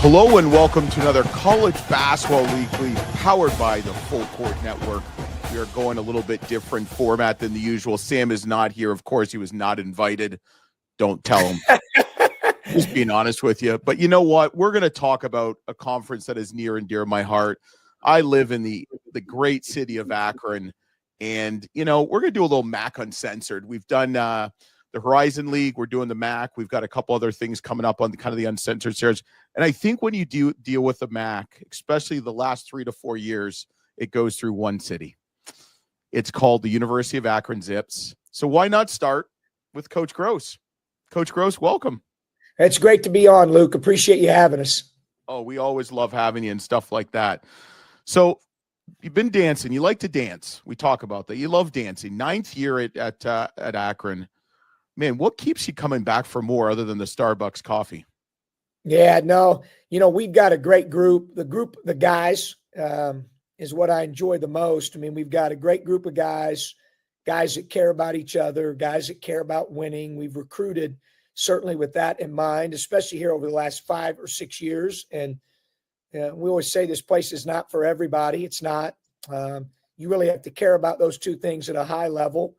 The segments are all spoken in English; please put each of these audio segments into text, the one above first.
Hello and welcome to another College Basketball Weekly powered by the Full Court Network. We are going a little bit different format than the usual. Sam is not here. Of course, he was not invited. Don't tell him. Just being honest with you. But you know what? We're going to talk about a conference that is near and dear to my heart. I live in the great city of Akron. And, you know, we're going to do a little MAC Uncensored. We've done the Horizon League. We're doing the MAC. We've got a couple other things coming up on the kind of the Uncensored series. And I think when you do deal with the MAC, especially the last 3 to 4 years, it goes through one city. It's called the University of Akron Zips. So why not start with Coach Gross? Coach Gross, welcome. It's great to be on, Luke. Appreciate you having us. Oh, we always love having you and stuff like that. So you've been dancing. You like to dance. We talk about that. You love dancing. 9th year at Akron. Man, what keeps you coming back for more other than the Starbucks coffee? Yeah, no, you know, we've got a great group. The guys is what I enjoy the most. I mean, we've got a great group of guys that care about each other, guys that care about winning. We've recruited certainly with that in mind, especially here over the last 5 or 6 years. And we always say this place is not for everybody. It's not. You really have to care about those two things at a high level.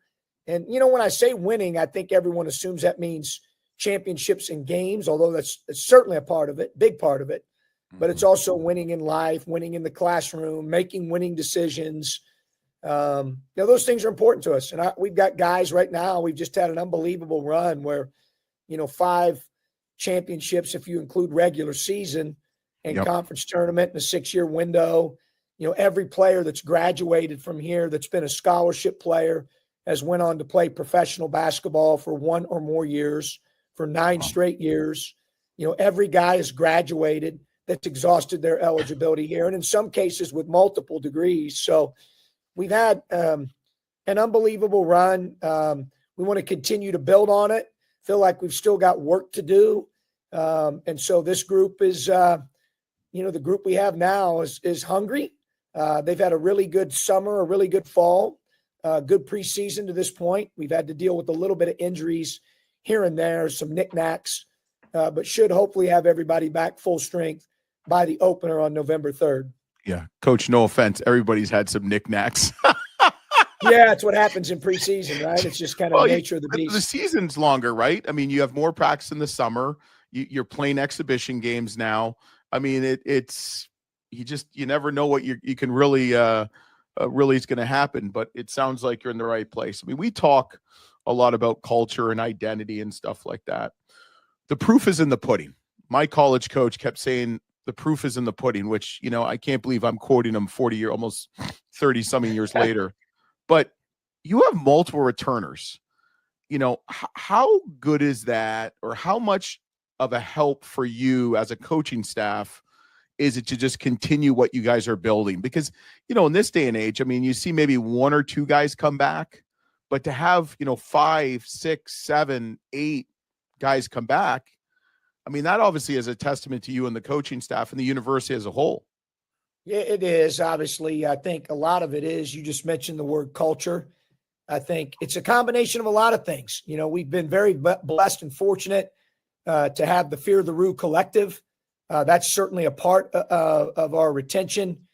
And, you know, when I say winning, I think everyone assumes that means championships and games, although that's certainly a part of it, big part of it. But it's also winning in life, winning in the classroom, making winning decisions. You know, those things are important to us. And we've got guys right now, we've just had an unbelievable run where, you know, 5 championships, if you include regular season and conference tournament in a 6-year window. You know, every player that's graduated from here that's been a scholarship player has went on to play professional basketball for 1 or more years, for 9 straight years. You know, every guy has graduated that's exhausted their eligibility here, and in some cases with multiple degrees. So we've had an unbelievable run. We want to continue to build on it. Feel like we've still got work to do. And so this group is, you know, the group we have now is hungry. They've had a really good summer, a really good fall. Good preseason to this point. We've had to deal with a little bit of injuries here and there, some knickknacks, but should hopefully have everybody back full strength by the opener on November 3rd. Yeah, Coach, no offense. Everybody's had some knickknacks. Yeah, it's what happens in preseason, right? It's just kind of the nature of the beast. The season's longer, right? I mean, you have more practice in the summer. You're playing exhibition games now. I mean, it's you never know what you can really is going to happen, but it sounds like you're in the right place. I mean, we talk a lot about culture and identity and stuff like that. The proof is in the pudding. My college coach kept saying the proof is in the pudding, which, you know, I can't believe I'm quoting him almost 30 something years later, but you have multiple returners. You know, how good is that, or how much of a help for you as a coaching staff is it to just continue what you guys are building? Because, you know, in this day and age, I mean, you see maybe 1 or 2 guys come back, but to have, you know, 5, 6, 7, 8 guys come back, I mean, that obviously is a testament to you and the coaching staff and the university as a whole. Yeah, it is. Obviously, I think a lot of it is, you just mentioned the word culture. I think it's a combination of a lot of things. You know, we've been very blessed and fortunate to have the Fear the Rue collective. That's certainly a part of our retention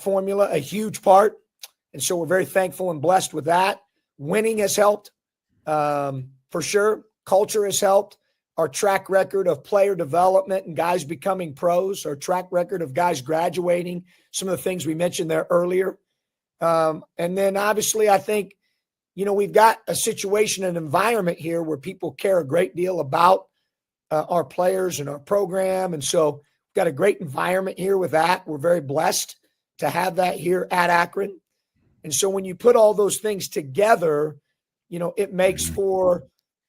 formula, a huge part. And so we're very thankful and blessed with that. Winning has helped, for sure. Culture has helped. Our track record of player development and guys becoming pros, our track record of guys graduating, some of the things we mentioned there earlier. And then obviously I think, you know, we've got a situation, an environment here where people care a great deal about our players and our program. And so we've got a great environment here with that. We're very blessed to have that here at Akron. And so when you put all those things together, you know, it makes for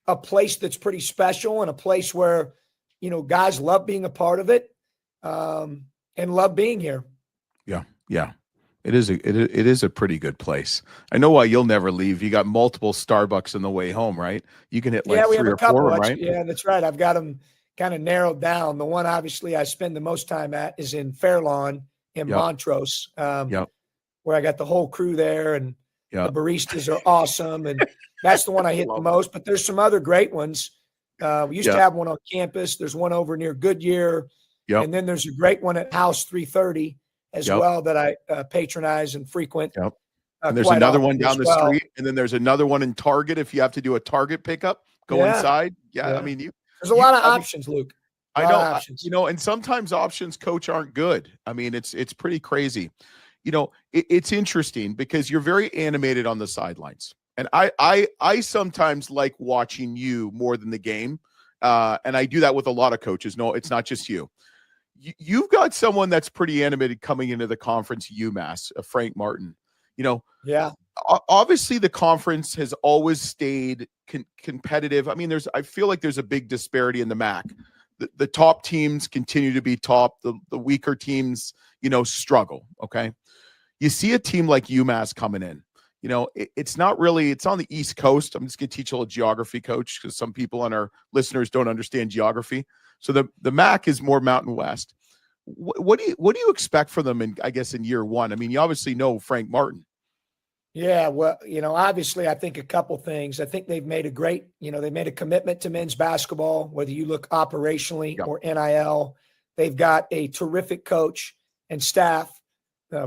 a place that's pretty special and a place where, you know, guys love being a part of it and love being here. Yeah. Yeah. It is a pretty good place. I know why you'll never leave. You got multiple Starbucks on the way home, right? You can hit like 3 or 4, right? Yeah, that's right. I've got them kind of narrowed down. The one obviously I spend the most time at is in Fairlawn in Montrose, where I got the whole crew there, and the baristas are awesome, and that's the one I hit the most. But there's some other great ones. We used to have one on campus. There's one over near Goodyear. Yep. And then there's a great one at House 330 as Yep. well that I patronize and frequent. Yep. And there's Quite another often one down as the well. street, and then there's another one in Target if you have to do a Target pickup, go Yeah. inside. Yeah, I Yeah. mean, There's a lot of I mean, options, Luke. A I lot of know, options. and sometimes options, coach, aren't good. I mean, it's pretty crazy. It's interesting because you're very animated on the sidelines, and I sometimes like watching you more than the game, and I do that with a lot of coaches. No, it's not just you. You've got someone that's pretty animated coming into the conference, UMass, Frank Martin. Yeah. Obviously the conference has always stayed competitive. I mean, I feel like there's a big disparity in the MAC. The top teams continue to be top. The weaker teams, struggle. Okay. You see a team like UMass coming in, it's not really, it's on the East Coast. I'm just going to teach a little geography, coach, because some people on our listeners don't understand geography. So the MAC is more Mountain West. What do you expect from them in year one? I mean, you obviously know Frank Martin. Yeah, well, obviously I think a couple things. I think they've made they made a commitment to men's basketball, whether you look operationally or NIL. They've got a terrific coach and staff.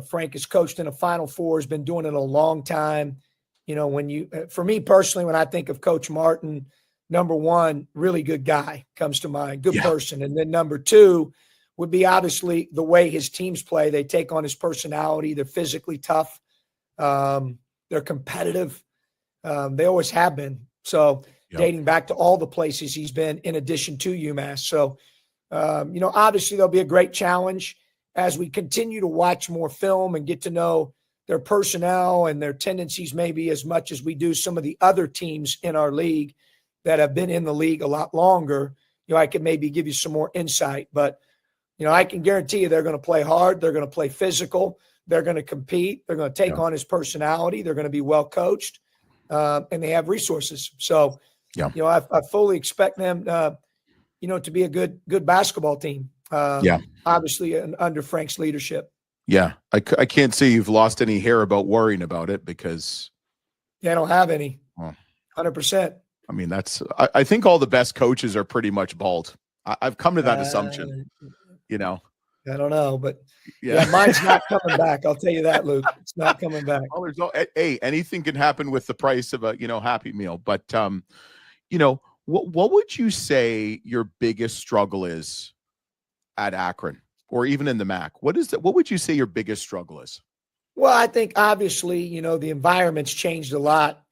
Frank has coached in a Final Four, has been doing it a long time. For me personally, when I think of Coach Martin, number one, really good guy comes to mind, good person. And then number two would be obviously the way his teams play. They take on his personality. They're physically tough. They're competitive. They always have been. So dating back to all the places he's been in addition to UMass. So, obviously there'll be a great challenge as we continue to watch more film and get to know their personnel and their tendencies maybe as much as we do some of the other teams in our league that have been in the league a lot longer. I could maybe give you some more insight, but I can guarantee you they're going to play hard. They're going to play physical. They're going to compete. They're going to take on his personality. They're going to be well coached, and they have resources. So, I fully expect them, to be a good basketball team. Obviously under Frank's leadership. Yeah, I can't say you've lost any hair about worrying about it because I don't have any. 100%. I mean, I think all the best coaches are pretty much bald. I've come to that assumption. I don't know, but mine's not coming back. I'll tell you that, Luke. It's not coming back. Well, anything can happen with the price of a, Happy Meal. But, what would you say your biggest struggle is at Akron or even in the MAC? What would you say your biggest struggle is? Well, I think obviously, the environment's changed a lot,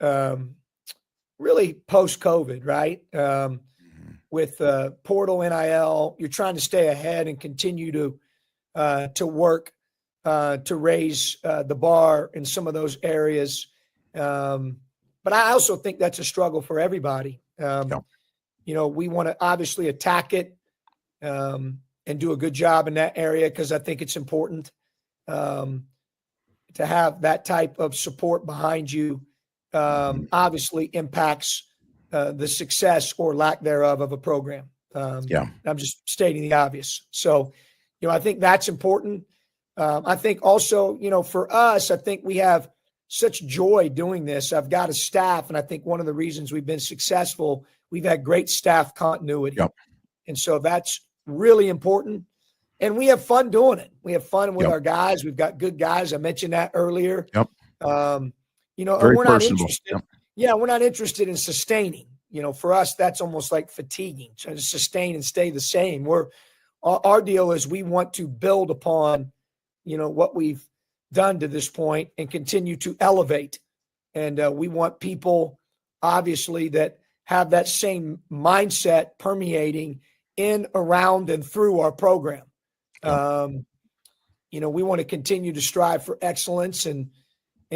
really post-COVID, right? With portal NIL, you're trying to stay ahead and continue to work to raise the bar in some of those areas. But I also think that's a struggle for everybody. We want to obviously attack it and do a good job in that area because I think it's important to have that type of support behind you. Obviously impacts the success or lack thereof of a program. I'm just stating the obvious. So, I think that's important. I think also, for us, I think we have such joy doing this. I've got a staff, and I think one of the reasons we've been successful, we've had great staff continuity. And so that's really important. And we have fun doing it. We have fun with our guys. We've got good guys. I mentioned that earlier. And we're not interested. We're not interested in sustaining. For us, that's almost like fatiguing. Trying to sustain and stay the same. Our deal is we want to build upon, what we've done to this point and continue to elevate. And we want people, obviously, that have that same mindset permeating in, around, and through our program. We want to continue to strive for excellence and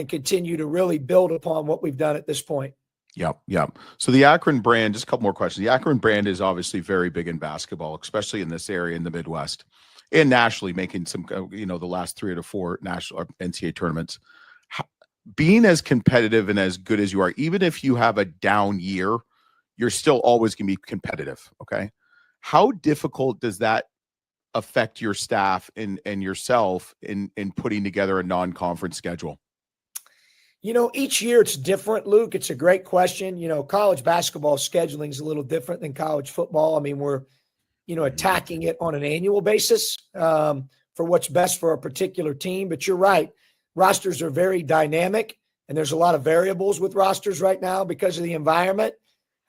continue to really build upon what we've done at this point. So the Akron brand, just a couple more questions. The Akron brand is obviously very big in basketball, especially in this area in the Midwest and nationally, making some, the last 3 to 4 national NCAA tournaments. Being as competitive and as good as you are, even if you have a down year, you're still always going to be competitive. Okay. How difficult does that affect your staff and yourself in putting together a non-conference schedule? Each year it's different, Luke. It's a great question. College basketball scheduling is a little different than college football. I mean, we're attacking it on an annual basis for what's best for a particular team. But you're right. Rosters are very dynamic, and there's a lot of variables with rosters right now because of the environment.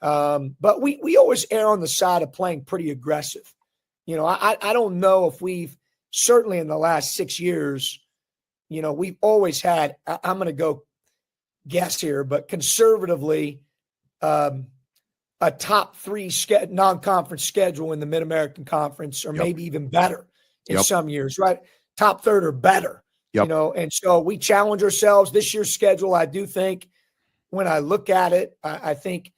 But we always err on the side of playing pretty aggressive. I don't know if we've certainly in the last 6 years, we've always had, I'm going to go guess here, but conservatively, a top 3 non-conference schedule in the Mid-American Conference, or maybe even better in some years, right? Top third or better, and so we challenge ourselves. This year's schedule, I do think, when I look at it, I think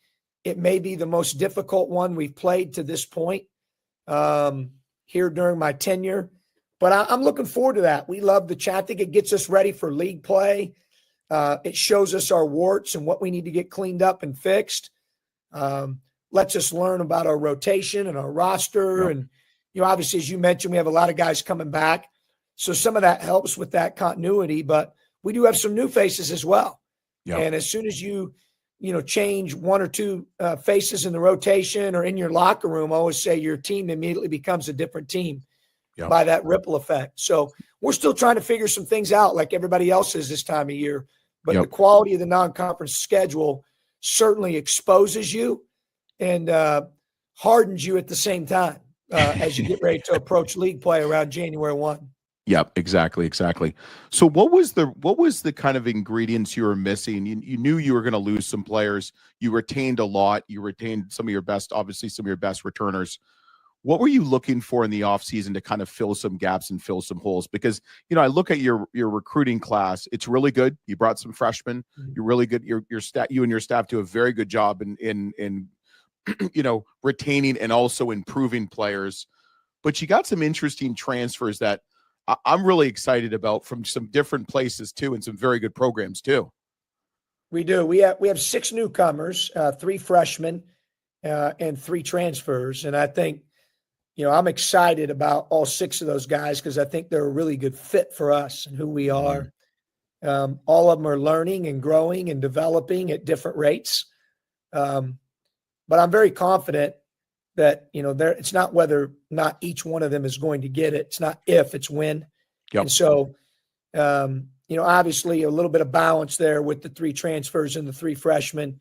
it may be the most difficult one we've played to this point here during my tenure. But I'm looking forward to that. We love the chat. I think it gets us ready for league play. It shows us our warts and what we need to get cleaned up and fixed. Lets us learn about our rotation and our roster. And, obviously, as you mentioned, we have a lot of guys coming back. So some of that helps with that continuity. But we do have some new faces as well. And as soon as you change 1 or 2 faces in the rotation or in your locker room, I always say your team immediately becomes a different team by that ripple effect. So we're still trying to figure some things out like everybody else is this time of year. But the quality of the non-conference schedule certainly exposes you and hardens you at the same time as you get ready to approach league play around January 1. Yep, exactly. So what was the kind of ingredients you were missing? You knew you were going to lose some players. You retained a lot. You retained some of your best returners. What were you looking for in the offseason to kind of fill some gaps and fill some holes? Because, I look at your recruiting class. It's really good. You brought some freshmen. You're really good. You and your staff do a very good job in retaining and also improving players. But you got some interesting transfers that I'm really excited about from some different places too, and some very good programs too. We do. We have 6 newcomers, 3 freshmen, and 3 transfers. And I think, I'm excited about all 6 of those guys because I think they're a really good fit for us and who we are. All of them are learning and growing and developing at different rates. But I'm very confident that, it's not whether not each one of them is going to get it. It's not if, it's when. And so, obviously a little bit of balance there with the 3 transfers and the 3 freshmen.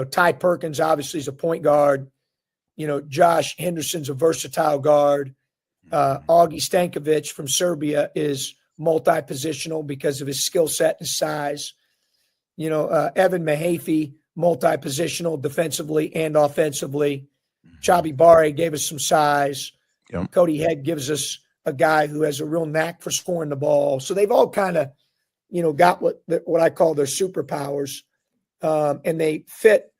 Ty Perkins obviously is a point guard. Josh Henderson's a versatile guard. Augie Stankovic from Serbia is multi-positional because of his skill set and size. Evan Mahaffey, multi-positional defensively and offensively. Chabi Bare gave us some size. Cody Head gives us a guy who has a real knack for scoring the ball. So they've all kind of, got what I call their superpowers. And they fit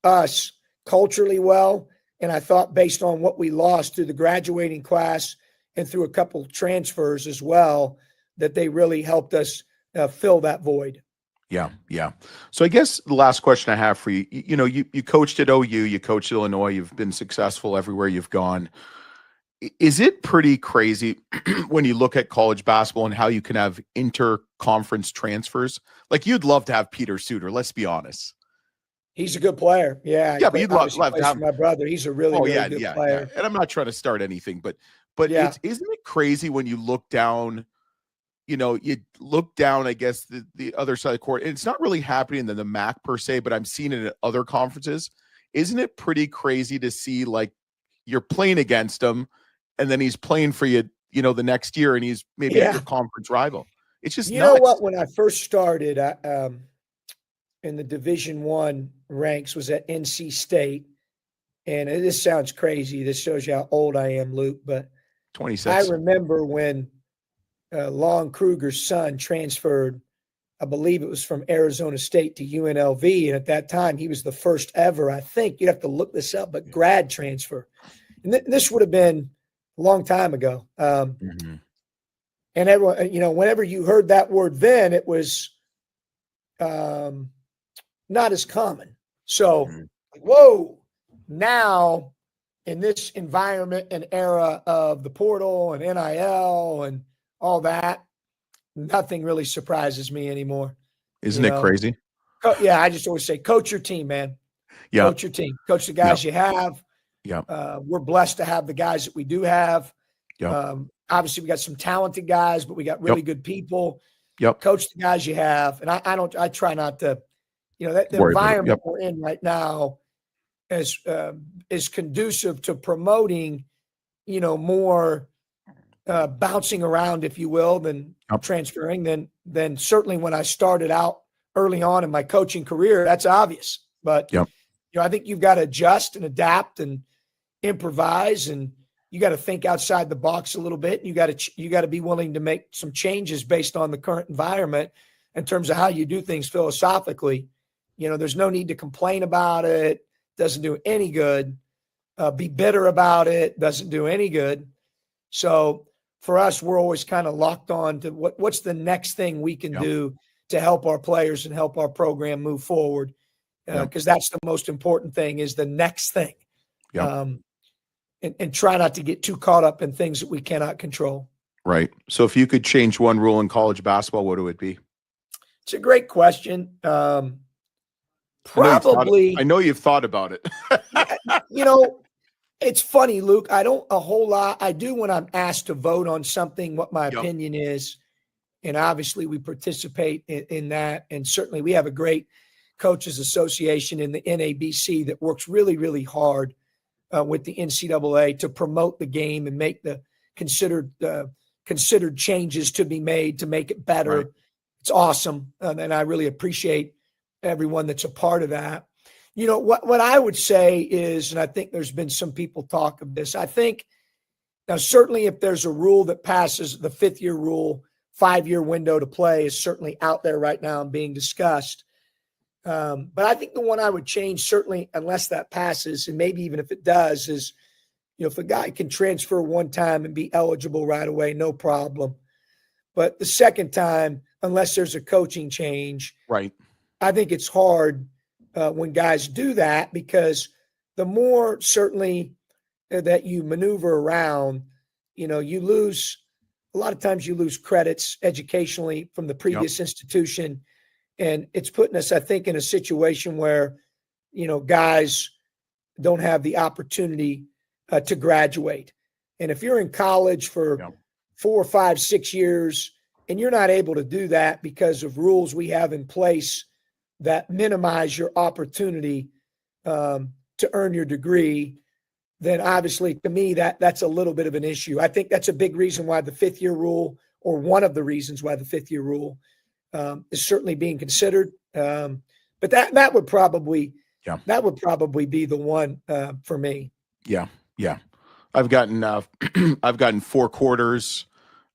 us culturally well. And I thought based on what we lost through the graduating class and through a couple transfers as well, that they really helped us fill that void. Yeah. So I guess the last question I have for you, you coached at OU, you coached at Illinois, you've been successful everywhere you've gone. Is it pretty crazy when you look at college basketball and how you can have inter-conference transfers? Like you'd love to have Peter Suter, let's be honest. He's a good player. Yeah. Yeah, but you'd love to have my brother. He's a really good player. Yeah. And I'm not trying to start anything, but isn't it crazy when you look down, you look down, I guess, the other side of the court, and it's not really happening in the MAC per se, but I'm seeing it at other conferences. Isn't it pretty crazy to see like you're playing against him and then he's playing for you, the next year and he's maybe your conference rival? It's just know what? When I first started in the Division I ranks was at NC State. And this sounds crazy. This shows you how old I am, Luke. But 26. I remember when Lon Kruger's son transferred, I believe it was from Arizona State to UNLV. And at that time, he was the first ever, I think, you'd have to look this up, but grad transfer. And this would have been a long time ago. And everyone, whenever you heard that word then, it was not as common. So, whoa, now in this environment and era of the portal and NIL and all that, nothing really surprises me anymore. Isn't it crazy? Yeah, I just always say, coach your team, man. Yeah. Coach your team. Coach the guys you have. Yeah. We're blessed to have the guys that we do have. Yeah. Obviously, we got some talented guys, but we got really good people. Yep. Coach the guys you have, and I try not to, that the Worry about it. environment Yep. we're in right now is conducive to promoting, more bouncing around, if you will, than transferring. Then certainly when I started out early on in my coaching career, that's obvious. But I think you've got to adjust and adapt and improvise, and you got to think outside the box a little bit. You got to be willing to make some changes based on the current environment in terms of how you do things philosophically. There's no need to complain about it. Doesn't do any good. Be bitter about it. Doesn't do any good. So for us, we're always kind of locked on to what's the next thing we can do to help our players and help our program move forward. Because that's the most important thing, is the next thing. And try not to get too caught up in things that we cannot control. Right. So if you could change one rule in college basketball, what would it be? It's a great question. Probably. I know you've thought about it. It's funny, Luke. I don't a whole lot. I do when I'm asked to vote on something, what my opinion is. And obviously we participate in that. And certainly we have a great coaches association in the NABC that works really, really hard with the NCAA to promote the game and make the considered changes to be made to make it better. Right. It's awesome. And I really appreciate everyone that's a part of that. What I would say is, and I think there's been some people talk of this, I think now certainly if there's a rule that passes, the 5th-year rule, 5-year window to play is certainly out there right now and being discussed. But I think the one I would change, certainly unless that passes, and maybe even if it does, is, if a guy can transfer one time and be eligible right away, no problem. But the second time, unless there's a coaching change, right, I think it's hard when guys do that, because the more certainly that you maneuver around, you lose a lot of times. You lose credits educationally from the previous institution. And it's putting us, I think, in a situation where, guys don't have the opportunity to graduate. And if you're in college for 4 or 5, 6 years, and you're not able to do that because of rules we have in place that minimize your opportunity to earn your degree, then obviously to me that's a little bit of an issue. I think that's a big reason why the 5th-year rule, or one of the reasons why the 5th-year rule is certainly being considered. But that would probably be the one for me. Yeah. I've gotten 4 quarters.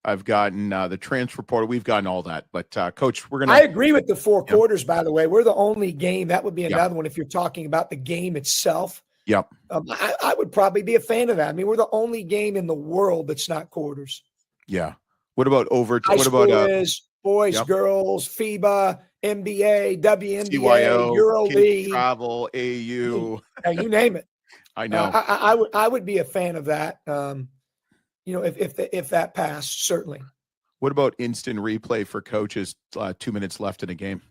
I've gotten the transfer portal. We've gotten all that. But Coach, I agree with the 4 quarters. By the way, we're the only game that would be another one if you're talking about the game itself. I would probably be a fan of that. I mean, we're the only game in the world that's not quarters. Yeah. What about overtime? What about boys, girls, FIBA, NBA, WNBA, CYO, EuroLeague, travel, AU? You name it. I know. I would be a fan of that. If that passed, certainly. What about instant replay for coaches? 2 minutes left in a game.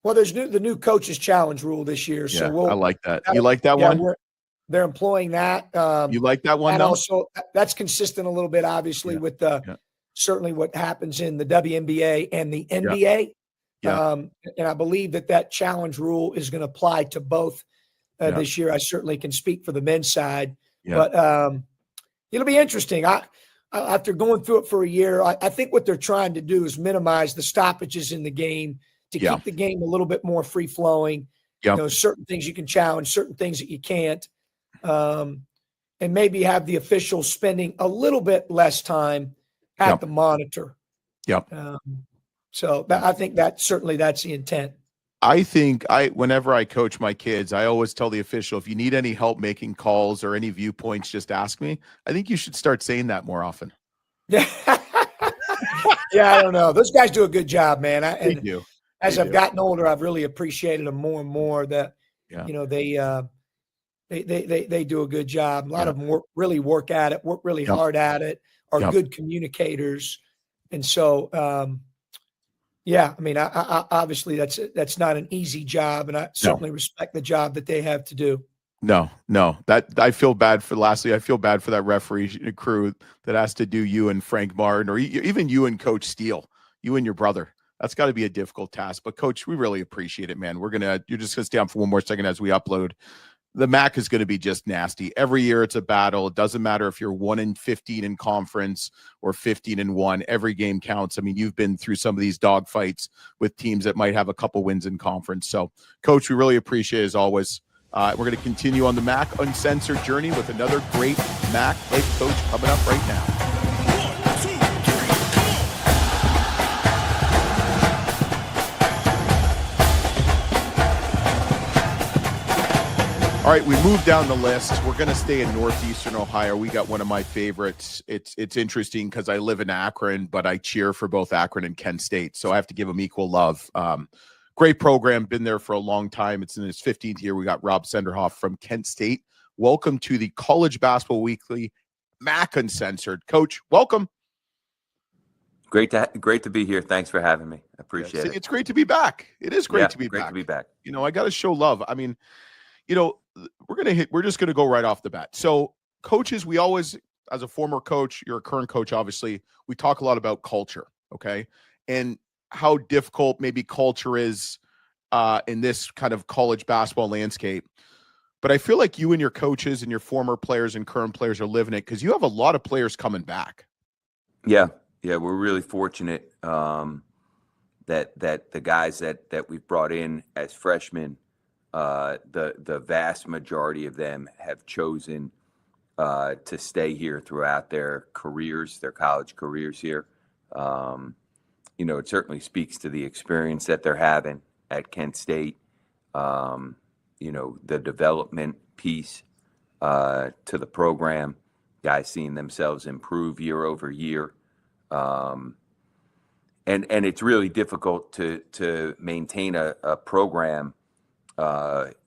Well, there's the new coaches challenge rule this year. Yeah, so I like that. You like that one? They're employing that. You like that one? And also that's consistent a little bit, obviously, with certainly what happens in the WNBA and the NBA. And I believe that challenge rule is going to apply to both this year. I certainly can speak for the men's side, but it'll be interesting. After going through it for a year, I think what they're trying to do is minimize the stoppages in the game to keep the game a little bit more free flowing. Certain things you can challenge, certain things that you can't, and maybe have the officials spending a little bit less time at the monitor. So I think that's the intent. I think whenever I coach my kids, I always tell the official, if you need any help making calls or any viewpoints, just ask me. I think you should start saying that more often. Yeah. I don't know. Those guys do a good job, man. They do. As I've gotten older, I've really appreciated them more and more. That they do a good job. A lot of them really work at it, work really hard at it, are good communicators, and so I mean, I obviously that's not an easy job, and I certainly respect the job that they have to do. No. That I feel bad for. Lastly, I feel bad for that referee crew that has to do you and Frank Martin, or even you and Coach Steele, you and your brother. That's got to be a difficult task. But Coach, we really appreciate it, man. You're just gonna stay on for one more second as we upload. The MAC is going to be just nasty. Every year it's a battle. It doesn't matter if you're 1-15 in conference or 15-1. Every game counts. I mean, you've been through some of these dogfights with teams that might have a couple wins in conference. So, Coach, we really appreciate it as always. We're going to continue on the MAC Uncensored journey with another great MAC head coach coming up right now. All right, we moved down the list. We're going to stay in Northeastern Ohio. We got one of my favorites. It's interesting because I live in Akron, but I cheer for both Akron and Kent State, so I have to give them equal love. Great program, been there for a long time. It's in its 15th year. We got Rob Senderhoff from Kent State. Welcome to the College Basketball Weekly MAC Uncensored. Coach, welcome. Great to be here. Thanks for having me. I appreciate it. It's great to be back. It is great to be back. Great to be back. You know, I got to show love. I mean, you know, we're just going to go right off the bat. So coaches, we always, as a former coach, you're a current coach, obviously, we talk a lot about culture. Okay. And how difficult maybe culture is in this kind of college basketball landscape. But I feel like you and your coaches and your former players and current players are living it because you have a lot of players coming back. Yeah. We're really fortunate that the guys that we've brought in as freshmen, the vast majority of them have chosen to stay here throughout their careers, their college careers here. You know, it certainly speaks to the experience that they're having at Kent State. You know, the development piece to the program, guys seeing themselves improve year over year. And it's really difficult to maintain a program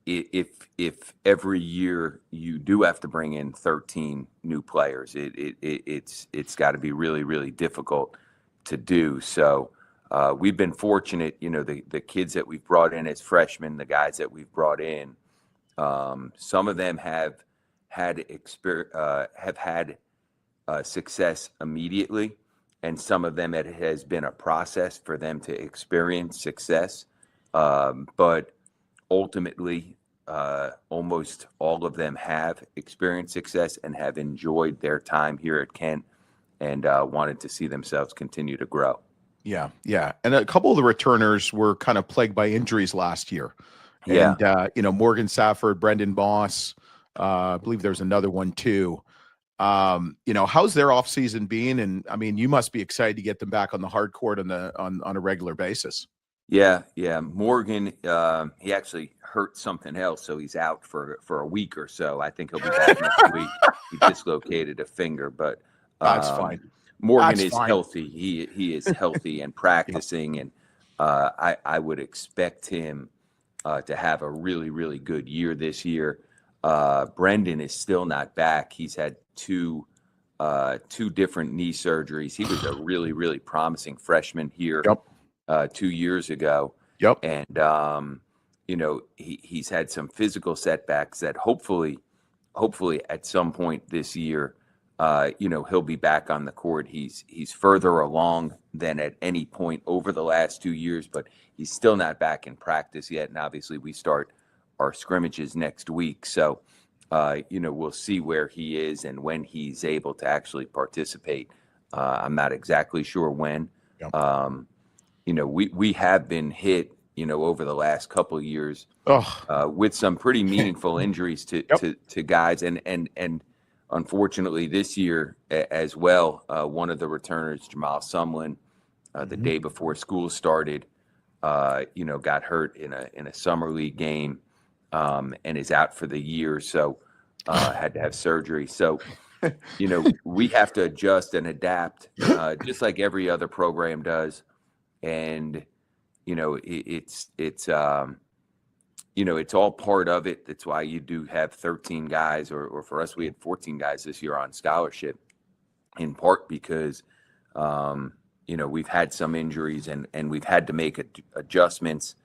if every year you do have to bring in 13 new players. It's got to be really, really difficult to do. So we've been fortunate, you know, the kids that we've brought in as freshmen, the guys that we've brought in, some of them have had success immediately, and some of them it has been a process for them to experience success. But ultimately, almost all of them have experienced success and have enjoyed their time here at Kent and wanted to see themselves continue to grow. Yeah. And a couple of the returners were kind of plagued by injuries last year. And, you know, Morgan Safford, Brendan Moss, I believe there's another one too. You know, how's their offseason been? And I mean, you must be excited to get them back on the hard court on a regular basis. Yeah. Morgan, he actually hurt something else, so he's out for a week or so. I think he'll be back next week. He dislocated a finger, but that's fine. Morgan is healthy. He is healthy and practicing, and I would expect him to have a really, really good year this year. Brendan is still not back. He's had two different knee surgeries. He was a really, really promising freshman here 2 years ago. And you know, he's had some physical setbacks that hopefully at some point this year, you know, he'll be back on the court. He's further along than at any point over the last 2 years, but he's still not back in practice yet. And obviously we start our scrimmages next week. So, you know, we'll see where he is and when he's able to actually participate. I'm not exactly sure when. You know, we have been hit, you know, over the last couple of years with some pretty meaningful injuries to guys. And unfortunately this year as well, one of the returners, Jamal Sumlin, the day before school started, you know, got hurt in a summer league game and is out for the year. So had to have surgery. So, you know, we have to adjust and adapt just like every other program does. And, you know, it's you know, it's all part of it. That's why you do have 13 guys, or for us, we had 14 guys this year on scholarship, in part because, you know, we've had some injuries and we've had to make adjustments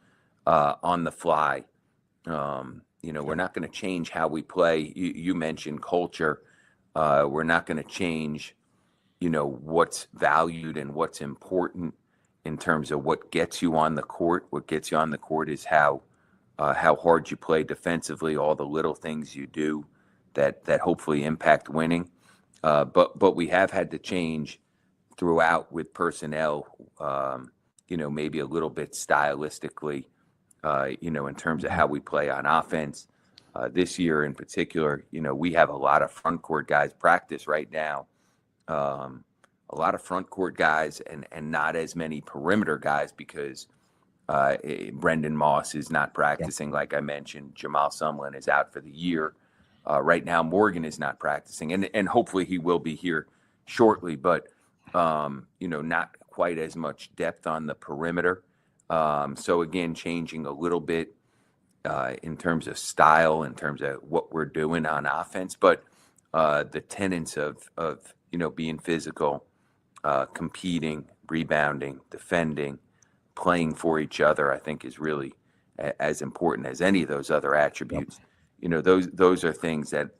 on the fly. We're not going to change how we play. You mentioned culture. We're not going to change, what's valued and what's important in terms of what gets you on the court. What gets you on the court is how hard you play defensively, all the little things you do that hopefully impact winning. But we have had to change throughout with personnel, maybe a little bit stylistically, in terms of how we play on offense. This year in particular, we have a lot of front court guys practice right now. A lot of front court guys and not as many perimeter guys because Brendan Moss is not practicing, like I mentioned. Jamal Sumlin is out for the year. Right now, Morgan is not practicing, and hopefully he will be here shortly, but, not quite as much depth on the perimeter. So, again, changing a little bit in terms of style, in terms of what we're doing on offense, but the tenets of being physical, competing, rebounding, defending, playing for each other, I think is really as important as any of those other attributes. Yep. Those are things that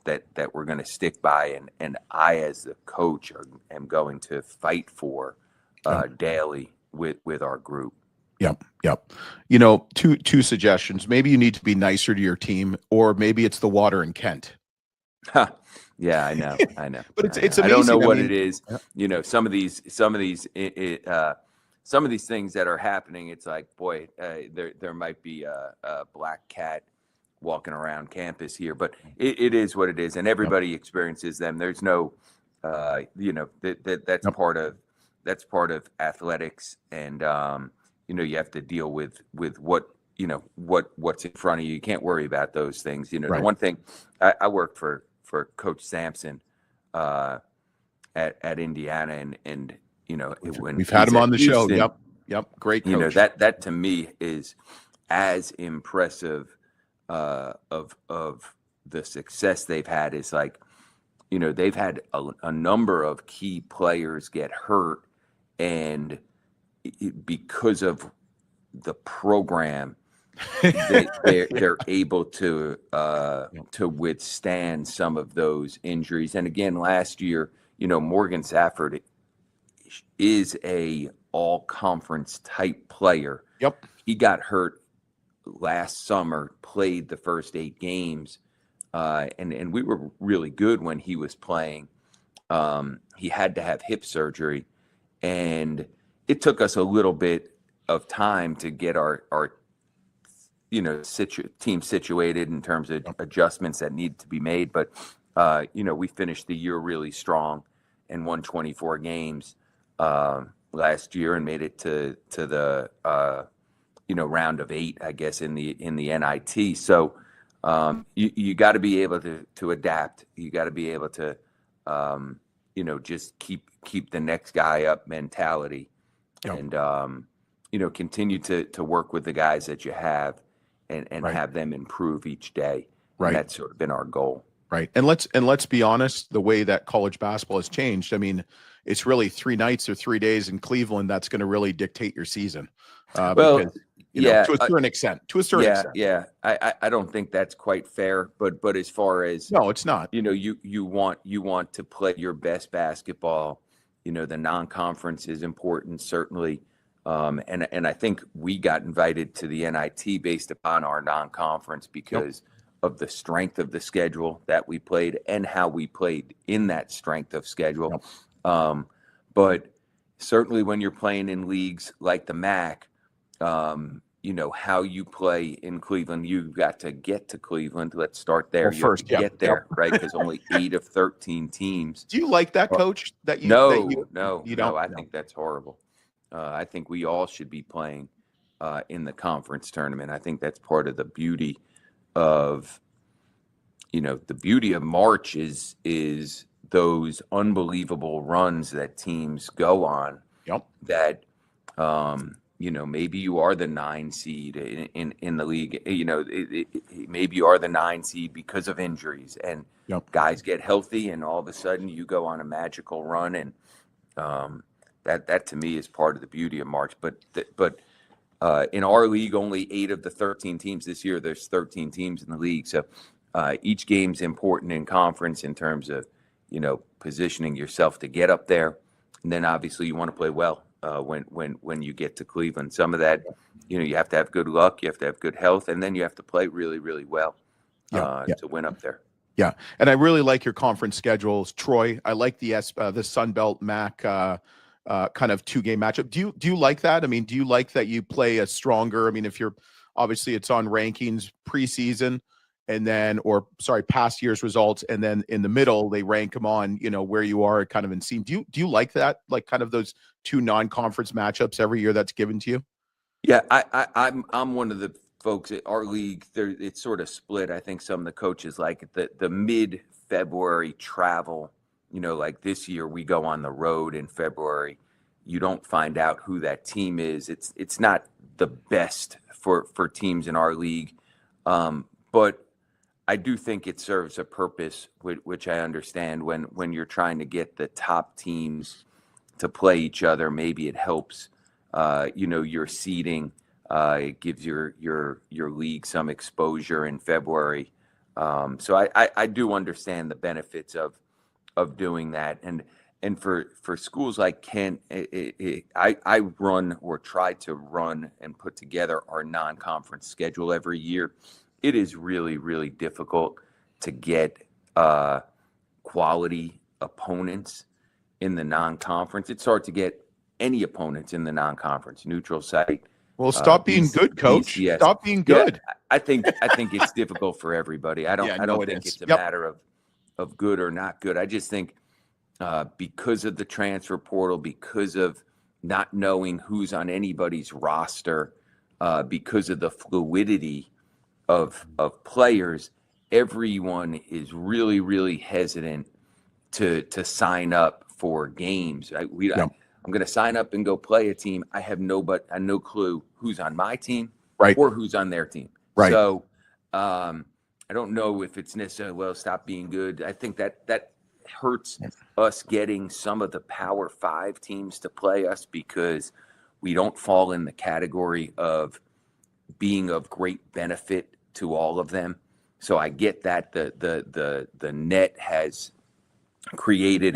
we're going to stick by, and I, as the coach, am going to fight for daily with our group. Yep. Two suggestions. Maybe you need to be nicer to your team, or maybe it's the water in Kent. Yeah, I know. But it's amazing. I don't know what it is. Some of these things that are happening. It's like, boy, there might be a black cat walking around campus here, but it is what it is, and everybody experiences them. There's no, that's part of athletics, and you have to deal with what's in front of you. You can't worry about those things. The one thing I worked for Coach Sampson at Indiana, and when we've had him on the Houston, show. Yep, great coach. That to me is as impressive of the success they've had. Is like, they've had a number of key players get hurt, and because of the program, they're able to withstand some of those injuries. And again, last year, Morgan Safford is a all-conference type player. Yep. He got hurt last summer, played the first 8 games, and we were really good when he was playing. He had to have hip surgery, and it took us a little bit of time to get our team situated in terms of adjustments that need to be made. But, we finished the year really strong and won 24 games last year and made it to the, round of 8, I guess, in the NIT. So you got to be able to adapt. You got to be able to, just keep the next guy up mentality. Yep. And, continue to work with the guys that you have and have them improve each day. Right. And that's sort of been our goal. Right. And let's be honest, the way that college basketball has changed, I mean, it's really 3 nights or 3 days in Cleveland that's going to really dictate your season. Because, to a certain extent. Yeah. I don't think that's quite fair, but as far as no, it's not. You want to play your best basketball. The non-conference is important, certainly. And I think we got invited to the NIT based upon our non-conference because of the strength of the schedule that we played and how we played in that strength of schedule. But certainly when you're playing in leagues like the MAC, how you play in Cleveland, you've got to get to Cleveland. Let's start there. Well, first, get there, right? Because only 8 of 13 teams. Do you like that, Coach? No. I think that's horrible. I think we all should be playing in the conference tournament. I think that's part of the beauty of, March is those unbelievable runs that teams go on. Yep. That, maybe you are the 9 seed in the league. Maybe you are the 9 seed because of injuries, and guys get healthy, and all of a sudden you go on a magical run, and that to me is part of the beauty of March. But In our league, only 8 of the 13 teams this year. There's 13 teams in the league, so each game's important in conference in terms of positioning yourself to get up there, and then obviously you want to play well when you get to Cleveland. Some of that, you have to have good luck, you have to have good health, and then you have to play really, really well to win up there. Yeah, and I really like your conference schedules, Troy. I like the Sun Belt MAC kind of 2-game matchup. Do you like that? I mean, do you like that you play a stronger? I mean, if you're obviously it's on rankings preseason, and then past year's results, and then in the middle they rank them on where you are kind of in scene. Do you like that? Like kind of those 2 non-conference matchups every year that's given to you? Yeah, I'm one of the folks at our league. It's sort of split. I think some of the coaches like the mid-February travel. Like this year we go on the road in February. You don't find out who that team is. It's not the best for teams in our league, but I do think it serves a purpose, which I understand when you're trying to get the top teams to play each other. Maybe it helps, your seeding. It gives your league some exposure in February. So I do understand the benefits of doing that. And for schools like Kent, I run or try to run and put together our non-conference schedule every year. It is really, really difficult to get quality opponents in the non-conference. It's hard to get any opponents in the non-conference, neutral site. Well, stop being good, coach. BCS. Stop being good. Yeah, I think it's difficult for everybody. I don't think it's a matter of good or not good. I just think because of the transfer portal, because of not knowing who's on anybody's roster, because of the fluidity of players, everyone is really, really hesitant to sign up for games. I'm going to sign up and go play a team. I have no clue who's on my team or who's on their team. Right. So I don't know if it's necessarily, stop being good. I think that hurts us getting some of the Power 5 teams to play us because we don't fall in the category of being of great benefit to all of them. So I get that the net has created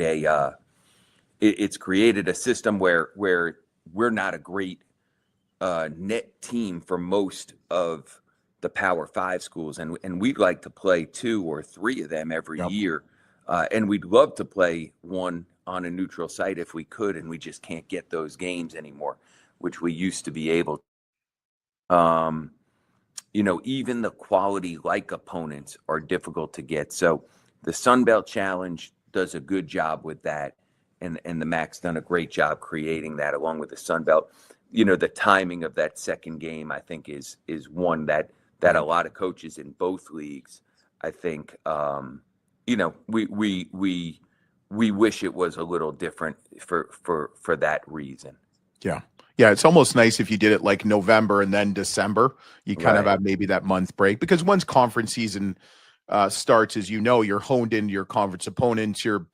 it's created a system where we're not a great net team for most of the Power 5 schools, and we'd like to play 2 or 3 of them every year, and we'd love to play one on a neutral site if we could, and we just can't get those games anymore, which we used to be able to. Even the quality like opponents are difficult to get. So the Sun Belt Challenge does a good job with that, and the MAC's done a great job creating that along with the Sun Belt. The timing of that second game, I think, is one that a lot of coaches in both leagues, I think, we wish it was a little different for that reason. Yeah. Yeah, it's almost nice if you did it like November and then December. You kind of have maybe that month break, because once conference season starts, as you're honed into your conference opponents. You're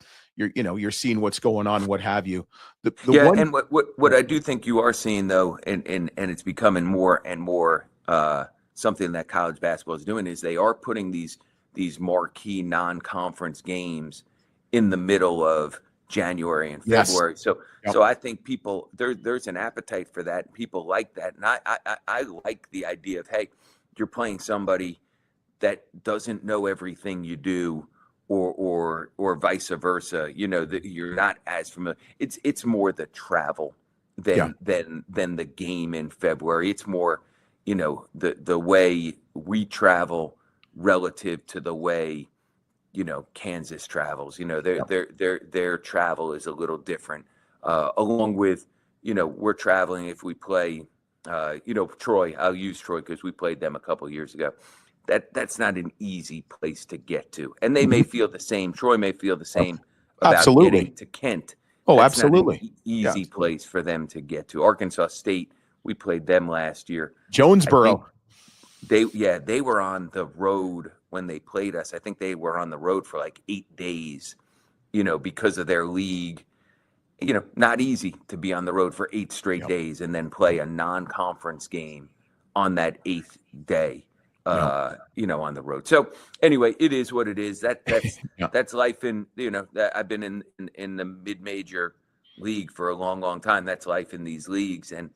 seeing what's going on, what have you. And what I do think you are seeing though, and it's becoming more and more something that college basketball is doing, is they are putting these marquee non-conference games in the middle of January and February. Yes. So I think people there's an appetite for that. People like that, and I like the idea of, hey, you're playing somebody that doesn't know everything you do, or vice versa. That you're not as familiar. It's more the travel than the game in February. It's more the way we travel relative to the way Kansas travels. Their travel is a little different. Along with we're traveling if we play Troy. I'll use Troy because we played them a couple of years ago. That's not an easy place to get to, and they may feel the same. Troy may feel the same about getting to Kent. Oh, that's absolutely. not an easy place for them to get to. Arkansas State, we played them last year. Jonesboro. They were on the road when they played us. I think they were on the road for like 8 days, because of their league. not easy to be on the road for 8 straight days and then play a non-conference game on that 8th day, on the road. So anyway, it is what it is. That's life that I've been in the mid-major league for a long, long time. That's life in these leagues. And,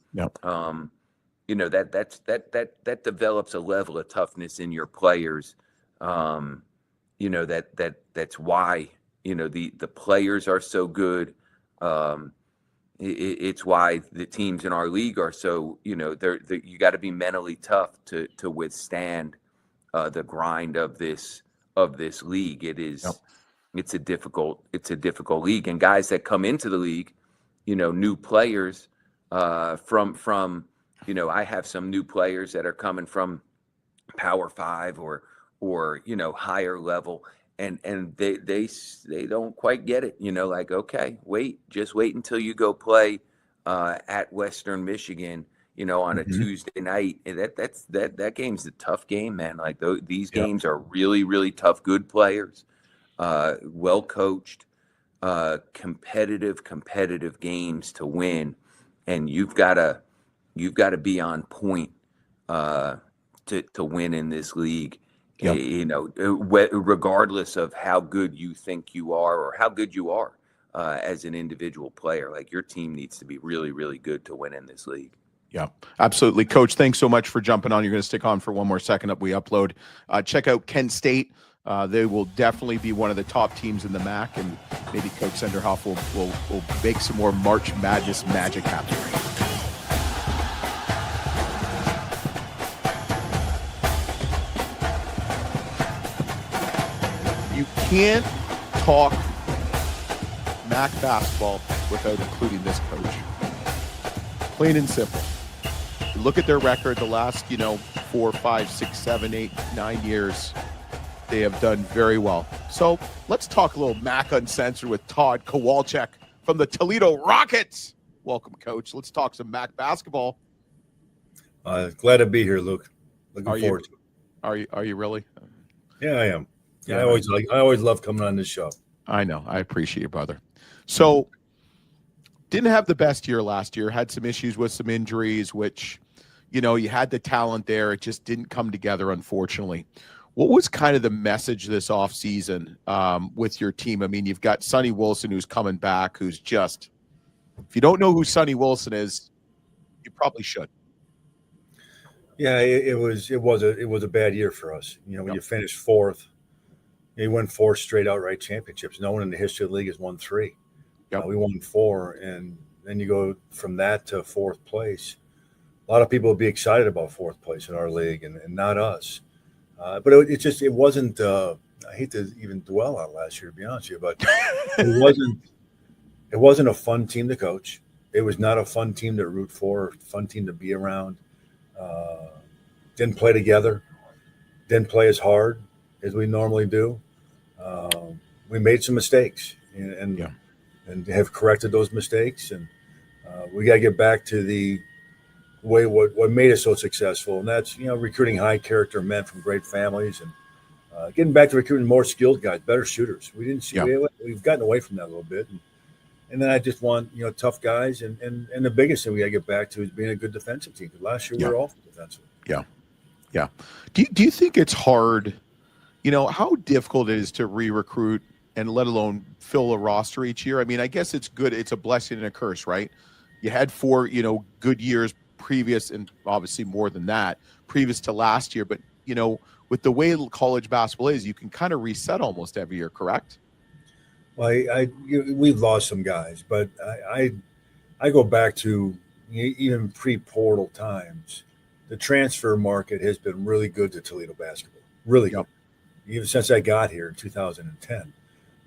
that develops a level of toughness in your players. That's why, the players are so good. It's why the teams in our league are so, you got to be mentally tough to withstand the grind of this league. It's a difficult league, and guys that come into the league, new players from I have some new players that are coming from Power 5 or higher level. And they don't quite get it, like, okay, just wait until you go play at Western Michigan, on a Tuesday night. And that game's a tough game, man. Like these games are really, really tough. Good players, well coached, competitive games to win, and you've got to be on point to win in this league. Regardless of how good you think you are or how good you are as an individual player, like your team needs to be really, really good to win in this league. Yeah, absolutely. Coach, thanks so much for jumping on. You're going to stick on for one more second up. We upload. Check out Kent State. They will definitely be one of the top teams in the MAC, and maybe Coach Senderhoff will make some more March Madness magic happen. You can't talk MAC basketball without including this coach. Plain and simple. You look at their record the last, 4, 5, 6, 7, 8, 9 years. They have done very well. So let's talk a little MAC Uncensored with Todd Kowalczyk from the Toledo Rockets. Welcome, Coach. Let's talk some MAC basketball. Glad to be here, Luke. Looking forward to it. Are you really? Yeah, I am. Yeah, I always love coming on this show. I know. I appreciate you, brother. So didn't have the best year last year. Had some issues with some injuries, which, you had the talent there. It just didn't come together, unfortunately. What was kind of the message this offseason with your team? I mean, you've got Sonny Wilson who's coming back, who's just, if you don't know who Sonny Wilson is, you probably should. Yeah, it was a bad year for us. When you finish fourth, you won 4 straight outright championships. No one in the history of the league has won 3. We won 4, and then you go from that to 4th place. A lot of people would be excited about 4th place in our league, and not us. But it wasn't. I hate to even dwell on last year, to be honest with you, but it wasn't a fun team to coach. It was not a fun team to root for, fun team to be around. Didn't play together. Didn't play as hard as we normally do. We made some mistakes and have corrected those mistakes, and we got to get back to the way what made us so successful, and that's recruiting high character men from great families, and getting back to recruiting more skilled guys, better shooters. We didn't see we've gotten away from that a little bit, and then I just want tough guys, and the biggest thing we got to get back to is being a good defensive team. Because last year we were awful defensively. Yeah. Do you think it's hard? How difficult it is to re-recruit and let alone fill a roster each year? I mean, I guess it's good. It's a blessing and a curse, right? You had 4, good years previous, and obviously more than that previous to last year. But, with the way college basketball is, you can kind of reset almost every year, correct? Well, we've lost some guys, but I go back to even pre-portal times. The transfer market has been really good to Toledo basketball, really good. Even since I got here in 2010.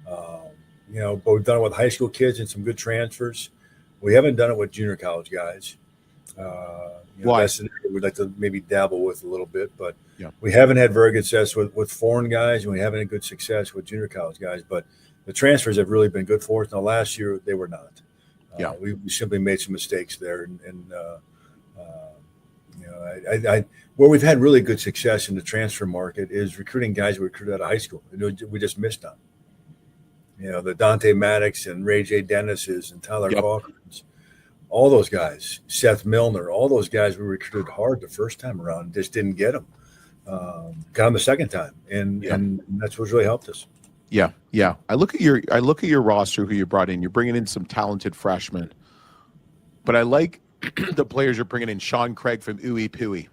But we've done it with high school kids and some good transfers. We haven't done it with junior college guys. Why? That's an area we'd like to maybe dabble with a little bit, but we haven't had very good success with foreign guys, and we haven't had good success with junior college guys. But the transfers have really been good for us. Now, last year they were not. We simply made some mistakes there, and where we've had really good success in the transfer market is recruiting guys we recruited out of high school. We just missed on. the Dante Maddox and Ray J. Dennis's and Tyler Yep. Cochran's, all those guys, Seth Milner, all those guys we recruited hard the first time around, just didn't get them. Got them the second time, and that's what's really helped us. Yeah. I look at your roster, who you brought in. You're bringing in some talented freshmen, but I like the players you're bringing in. Sean Craig from IUPUI,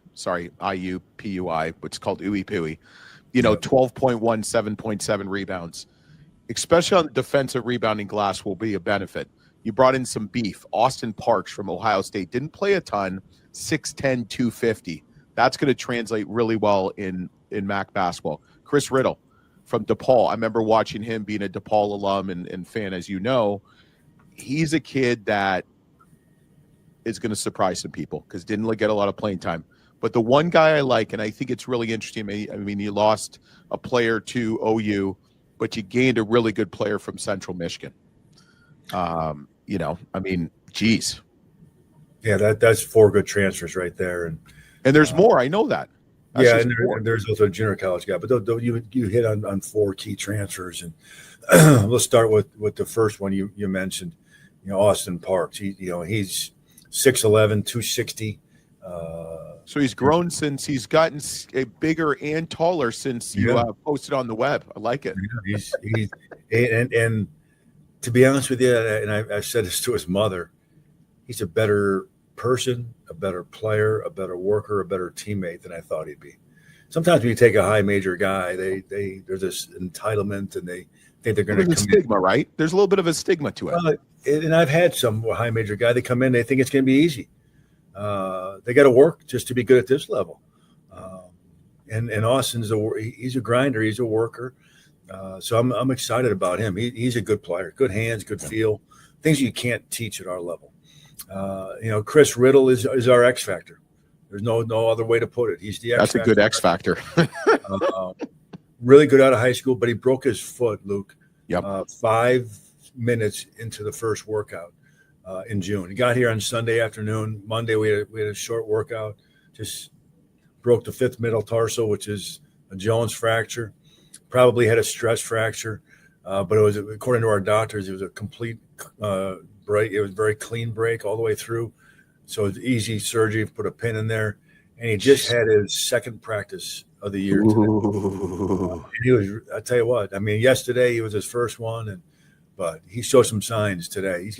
what's called IUPUI. 12.1, 7.7 rebounds, especially on the defensive rebounding glass, will be a benefit. You brought in some beef. Austin Parks from Ohio State didn't play a ton, 6'10", 250. That's going to translate really well in MAC basketball. Chris Riddle from DePaul. I remember watching him, being a DePaul alum and fan, as you know. He's a kid that is going to surprise some people because didn't get a lot of playing time. But the one guy I like, and I think it's really interesting, I mean, you lost a player to OU, but you gained a really good player from Central Michigan. Geez. Yeah, that's 4 good transfers right there. And there's more. I know that. And there's also a junior college guy. But you hit on 4 key transfers. And let's start with the first one you mentioned, Austin Parks. He's 6'11", 260. So he's grown since he's gotten bigger and taller since you posted on the web. I like it. He's and to be honest with you, and I said this to his mother, he's a better person, a better player, a better worker, a better teammate than I thought he'd be. Sometimes when you take a high major guy, there's this entitlement and they think they're going to come stigma, right? There's a little bit of a stigma to it. And I've had some high major guy, they come in, they think it's going to be easy. They got to work just to be good at this level. And Austin's he's a grinder, he's a worker. So I'm excited about him. He's a good player, good hands, good feel, things you can't teach at our level. Chris Riddle is our X factor. There's no other way to put it. He's the X factor. That's a good X factor. Really good out of high school, but he broke his foot, Luke. Yep. 5 minutes into the first workout in June. He got here on Sunday afternoon. Monday we had a short workout. Just broke the 5th metatarsal, which is a Jones fracture. Probably had a stress fracture, but it was, according to our doctors, it was a complete break. It was a very clean break all the way through. So it's easy surgery, put a pin in there. And he just had his second practice of the year today. He was, I tell you what, I mean, yesterday he was his first one, but he showed some signs today. He's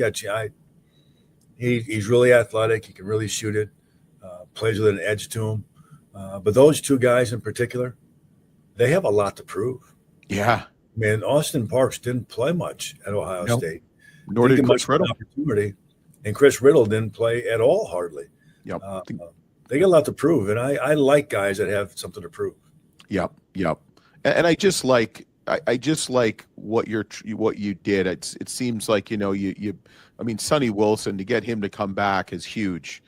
really athletic. He can really shoot it, plays with an edge to him. But those 2 guys in particular, they have a lot to prove. Yeah. Man, Austin Parks didn't play much at Ohio State. Nor did Chris Riddle. Opportunity, and Chris Riddle didn't play at all, hardly. Yep. They got a lot to prove, and I like guys that have something to prove. Yep. And I just like what you did. It seems like Sonny Wilson, to get him to come back is huge,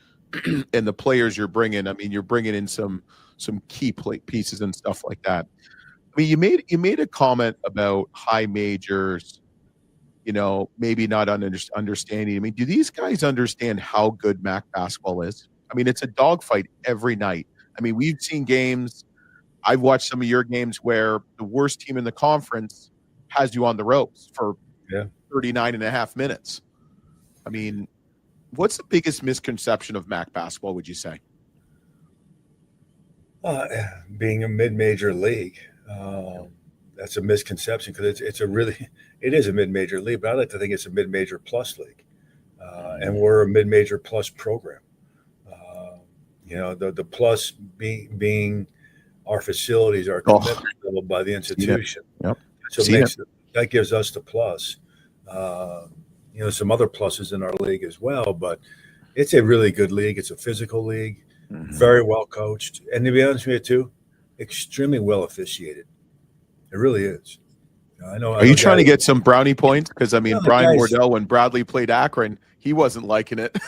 and the players you're bringing. I mean, you're bringing in some key pieces and stuff like that. I mean, you made a comment about high majors. Maybe not understanding. I mean, do these guys understand how good MAC basketball is? I mean, it's a dogfight every night. I mean, we've seen games. I've watched some of your games where the worst team in the conference has you on the ropes for 39 and a half minutes. I mean, what's the biggest misconception of MAC basketball, would you say? Being a mid-major league. That's a misconception because it is a mid-major league, but I like to think it's a mid-major plus league, and we're a mid-major plus program. The plus being our facilities, our commitment level by the institution. Yep. So that gives us the plus. Some other pluses in our league as well, but it's a really good league. It's a physical league, very well coached, and to be honest with you, too, extremely well officiated. It really is. I know. Are you trying to get some brownie points? Because I mean, Brian Wardell, when Bradley played Akron, he wasn't liking it.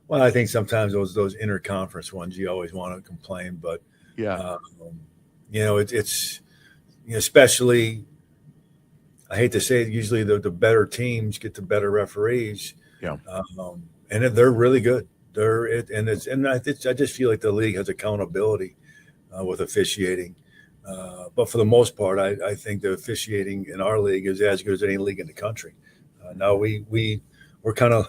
Well, I think sometimes those interconference ones, you always want to complain, but it's especially. I hate to say it. Usually, the better teams get the better referees. Yeah, and they're really good. I just feel like the league has accountability with officiating. But for the most part, I think the officiating in our league is as good as any league in the country. Now we're kind of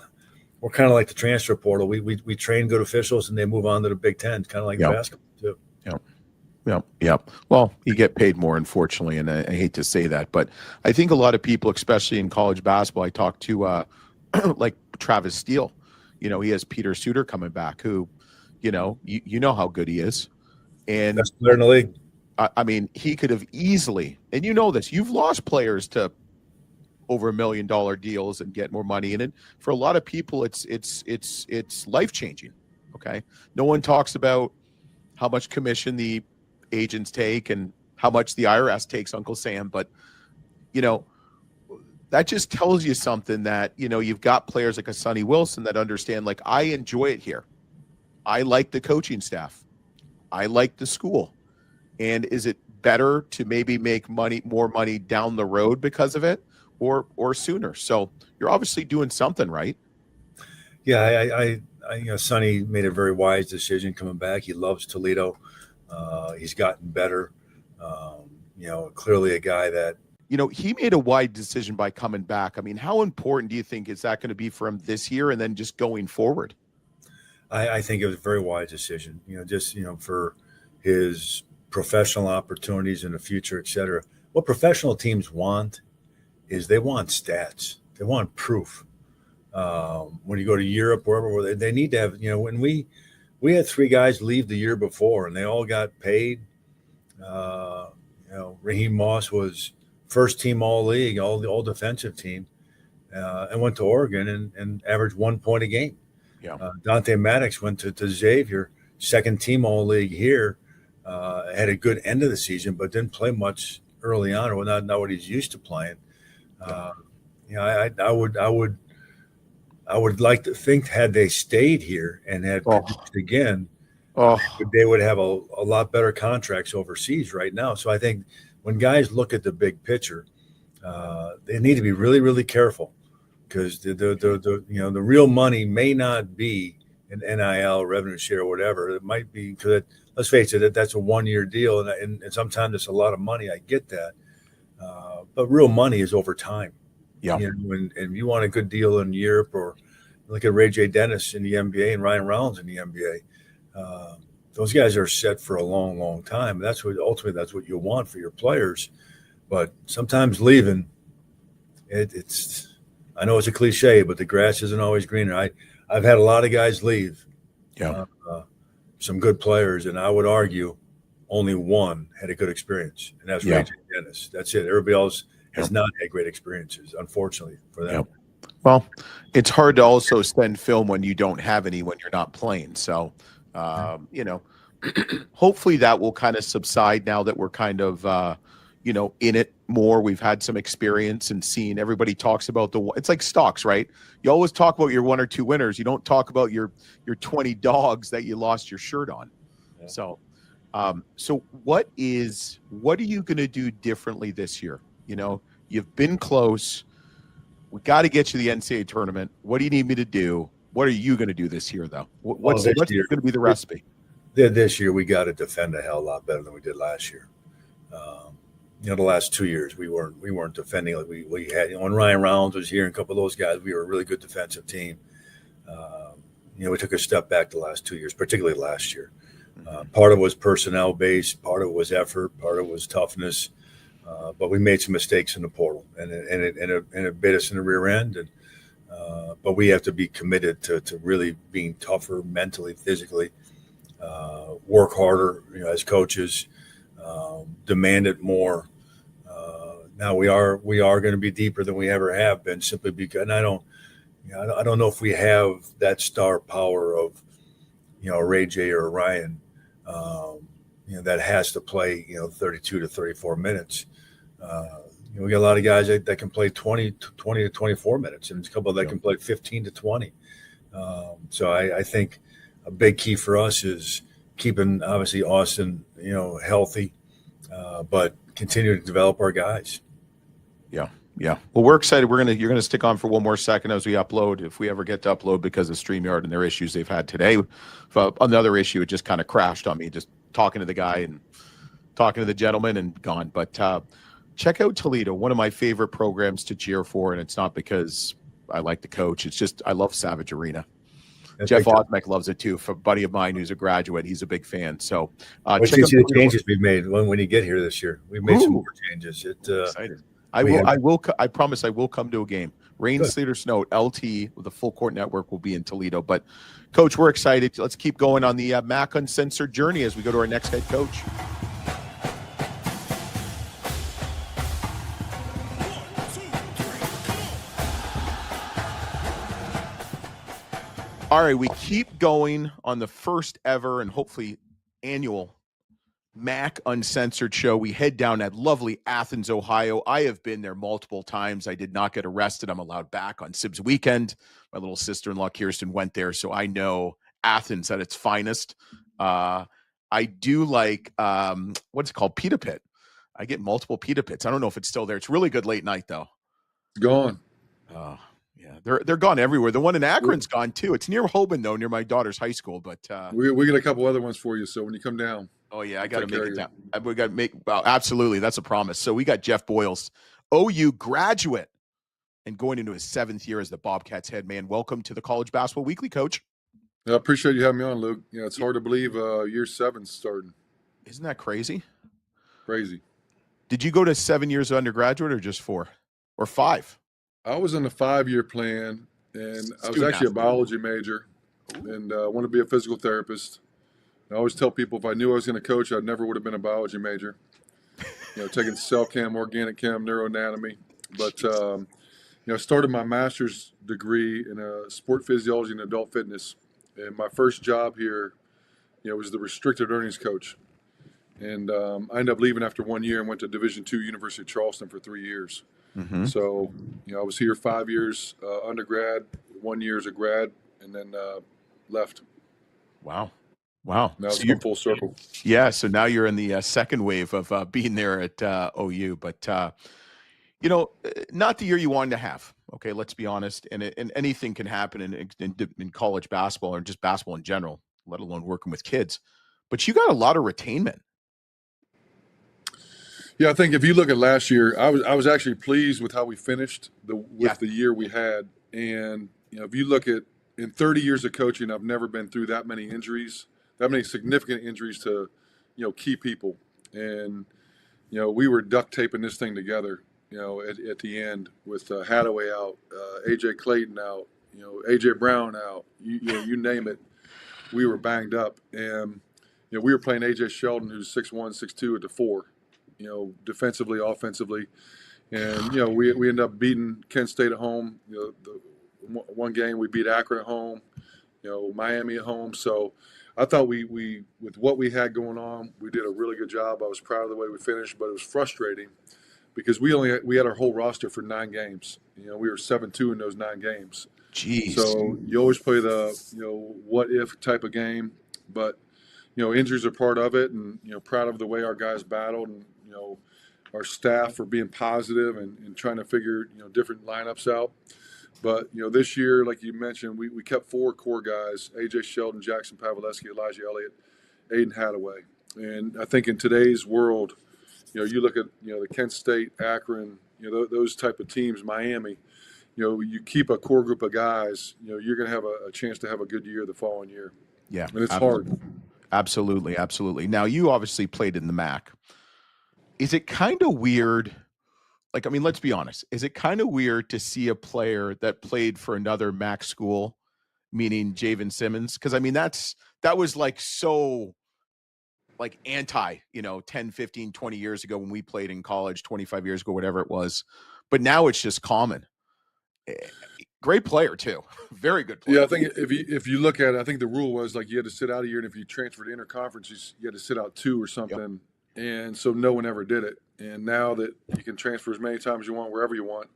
like the transfer portal. We train good officials and they move on to the Big Ten, kind of like basketball too. Yeah. Well, you get paid more, unfortunately, and I hate to say that, but I think a lot of people, especially in college basketball, I talked to like Travis Steele. He has Peter Suter coming back, who, you know how good he is, and best player in the league. I mean, he could have easily, and you know this, you've lost players to over $1 million deals and get more money in it. For a lot of people, it's life-changing. Okay. No one talks about how much commission the agents take and how much the IRS takes, Uncle Sam. But, that just tells you something that, you've got players like a Sonny Wilson that understand, like, I enjoy it here. I like the coaching staff. I like the school. And is it better to maybe make more money down the road because of it or sooner? So you're obviously doing something right. Yeah. Sonny made a very wise decision coming back. He loves Toledo. He's gotten better. Clearly a guy that, he made a wide decision by coming back. I mean, how important do you think is that going to be for him this year and then just going forward? I think it was a very wise decision, for his professional opportunities in the future, et cetera. What professional teams want is they want stats. They want proof. When you go to Europe, wherever they need to have, when we had 3 guys leave the year before and they all got paid. Raheem Moss was first team all league, all defensive team, and went to Oregon and averaged 1 point a game. Yeah. Dante Maddox went to Xavier, second team all league here, had a good end of the season, but didn't play much early on, or not what he's used to playing. I would like to think had they stayed here and had produced again, they would have a lot better contracts overseas right now. So I think when guys look at the big picture, they need to be really, really careful because the real money may not be an NIL revenue share or whatever. It might be because let's face it, that's a 1-year deal, and sometimes it's a lot of money. I get that, but real money is over time. Yeah. And you want a good deal in Europe, or look at Ray J. Dennis in the NBA and Ryan Rollins in the NBA. Those guys are set for a long, long time. That's what you want for your players. But sometimes leaving, it's I know it's a cliche, but the grass isn't always greener. I've had a lot of guys leave. Yeah. Some good players, and I would argue only one had a good experience, and that's Ray J. Dennis. That's it. Everybody else has not had great experiences, unfortunately, for them. Yeah. Well, it's hard to also send film when you don't have any when you're not playing. So, hopefully that will kind of subside now that we're kind of, in it more. We've had some experience and seen everybody talks about it's like stocks, right? You always talk about your 1 or 2 winners. You don't talk about your 20 dogs that you lost your shirt on. Yeah. So what are you going to do differently this year? You've been close. We got to get you the NCAA tournament. What do you need me to do? What are you going to do this year, though? What's going to be the recipe? This year, we got to defend a hell of a lot better than we did last year. The last 2 years, we weren't defending like we had. When Ryan Rollins was here and a couple of those guys, we were a really good defensive team. We took a step back the last 2 years, particularly last year. Part of it was personnel based, part of it was effort, part of it was toughness. But we made some mistakes in the portal, and it bit us in the rear end. But we have to be committed to really being tougher mentally, physically, work harder, as coaches, demand it more. Now we are going to be deeper than we ever have been, simply because. And I don't know if we have that star power of, Ray J or Ryan, that has to play, 32 to 34 minutes. We got a lot of guys that can play 20 to 24 minutes, and a couple that can play 15 to 20. So I think a big key for us is keeping, obviously, Austin, healthy, but continue to develop our guys. Yeah. Well, we're excited. You're gonna stick on for one more second as we upload, if we ever get to upload, because of StreamYard and their issues they've had today. Another issue, it just kind of crashed on me, just talking to the guy, and talking to the gentleman and gone. But check out Toledo, one of my favorite programs to cheer for, and it's not because I like the coach. It's just I love Savage Arena. That's Jeff big time. Osmek loves it too. For a buddy of mine who's a graduate, he's a big fan. So Wait till you see the changes we've made when you get here this year. We've made some more changes. Excited. I promise I will come to a game. Rain, sleet, or snow, LT with the full court network will be in Toledo. But, Coach, we're excited. Let's keep going on the MAC Uncensored journey as we go to our next head coach. All right, we keep going on the first ever and hopefully annual MAC Uncensored show. We head down at lovely Athens, Ohio. I have been there multiple times. I did not get arrested. I'm allowed back on Sibs weekend. My little sister-in-law, Kirsten, went there, so I know Athens at its finest. I do like, what's it called? Pita Pit. I get multiple Pita Pits. I don't know if it's still there. It's really good late night, though. Gone. Yeah, they're gone everywhere. The one in Akron's gone, too. It's near Hoban, though, near my daughter's high school. But we got a couple other ones for you, so when you come down. Oh, yeah, I got to make it down. We got to make – well, absolutely. That's a promise. So we got Jeff Boyles, OU graduate, and going into his 7th year as the Bobcats head man. Welcome to the College Basketball Weekly, Coach. I appreciate you having me on, Luke. Yeah, it's hard to believe year 7's starting. Isn't that crazy? Crazy. Did you go to 7 years of undergraduate or just 4 or 5? I was in the 5-year plan, and I was actually a biology major and wanted to be a physical therapist. I always tell people if I knew I was going to coach, I never would have been a biology major. Taking cell chem, organic chem, neuroanatomy. But, I started my master's degree in sport physiology and adult fitness. And my first job here, was the restricted earnings coach. And I ended up leaving after 1 year and went to Division II University of Charleston for 3 years. Mm-hmm. So, I was here 5 years undergrad, 1 year as a grad, and then left. Wow. Now it's come full circle. Yeah, so now you're in the second wave of being there at OU. But, not the year you wanted to have. Okay, let's be honest. And anything can happen in college basketball or just basketball in general, let alone working with kids. But you got a lot of retainment. Yeah, I think if you look at last year, I was actually pleased with how we finished the year we had. And if you look at in 30 years of coaching, I've never been through that many injuries, that many significant injuries to key people. And we were duct taping this thing together. At the end with Hadaway out, AJ Clayton out, AJ Brown out, you name it, we were banged up. And we were playing AJ Sheldon, who's 6'1", 6'2" at the 4. Defensively, offensively. And, we ended up beating Kent State at home. The one game we beat Akron at home, Miami at home. So I thought we with what we had going on, we did a really good job. I was proud of the way we finished, but it was frustrating because we had our whole roster for 9 games. We were 7-2 in those 9 games. Jeez. So you always play the, what if type of game, but injuries are part of it, and proud of the way our guys battled, and our staff for being positive and trying to figure different lineups out. But this year, like you mentioned, we kept 4 core guys: AJ Sheldon, Jackson Paveleski, Elijah Elliott, Aiden Hadaway. And I think in today's world, you look at the Kent State, Akron, those type of teams, Miami. You keep a core group of guys, you're going to have a chance to have a good year the following year. Yeah, and it's hard. Absolutely. Now, you obviously played in the MAC. Is it kind of weird? Let's be honest. Is it kind of weird to see a player that played for another MAC school, meaning Javen Simmons? Because, that was so anti, 10, 15, 20 years ago when we played in college, 25 years ago, whatever it was. But now it's just common. Great player, too. Very good player. Yeah, I think if you look at it, I think the rule was you had to sit out a year, and if you transferred to interconference, you had to sit out 2 or something. Yep. And so no one ever did it. And now that you can transfer as many times as you want, wherever you want,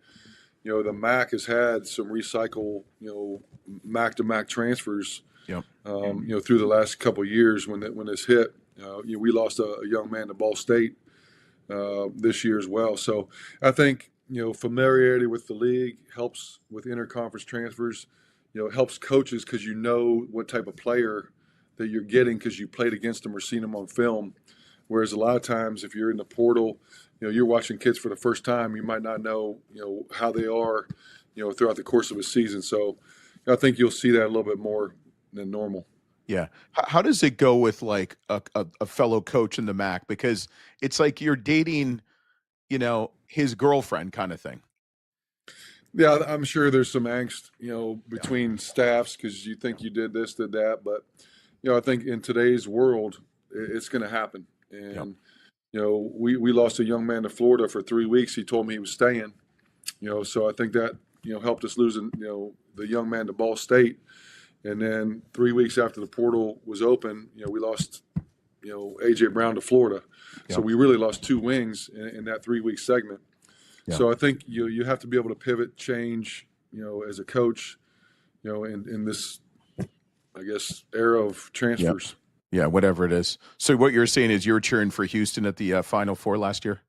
the MAC has had some recycle, MAC to MAC transfers. Yep. Through the last couple of years when this hit. We lost a young man to Ball State this year as well. So I think familiarity with the league helps with interconference transfers. It helps coaches because what type of player that you're getting because you played against them or seen them on film. Whereas a lot of times, if you're in the portal, you're watching kids for the first time, you might not know, how they are, throughout the course of a season. So I think you'll see that a little bit more than normal. Yeah. How does it go with like a fellow coach in the MAC? Because it's like you're dating, his girlfriend kind of thing. Yeah, I'm sure there's some angst, between staffs because you think you did this, did that. But, I think in today's world, it's going to happen. And, we lost a young man to Florida for 3 weeks. He told me he was staying, so I think that, helped us losing, the young man to Ball State. And then 3 weeks after the portal was open, we lost, AJ Brown to Florida. Yep. So we really lost 2 wings in that 3-week segment. Yeah. So I think you have to be able to pivot, change, as a coach, in this, I guess, era of transfers. Yeah, whatever it is. So what you're saying is you're cheering for Houston at the Final Four last year?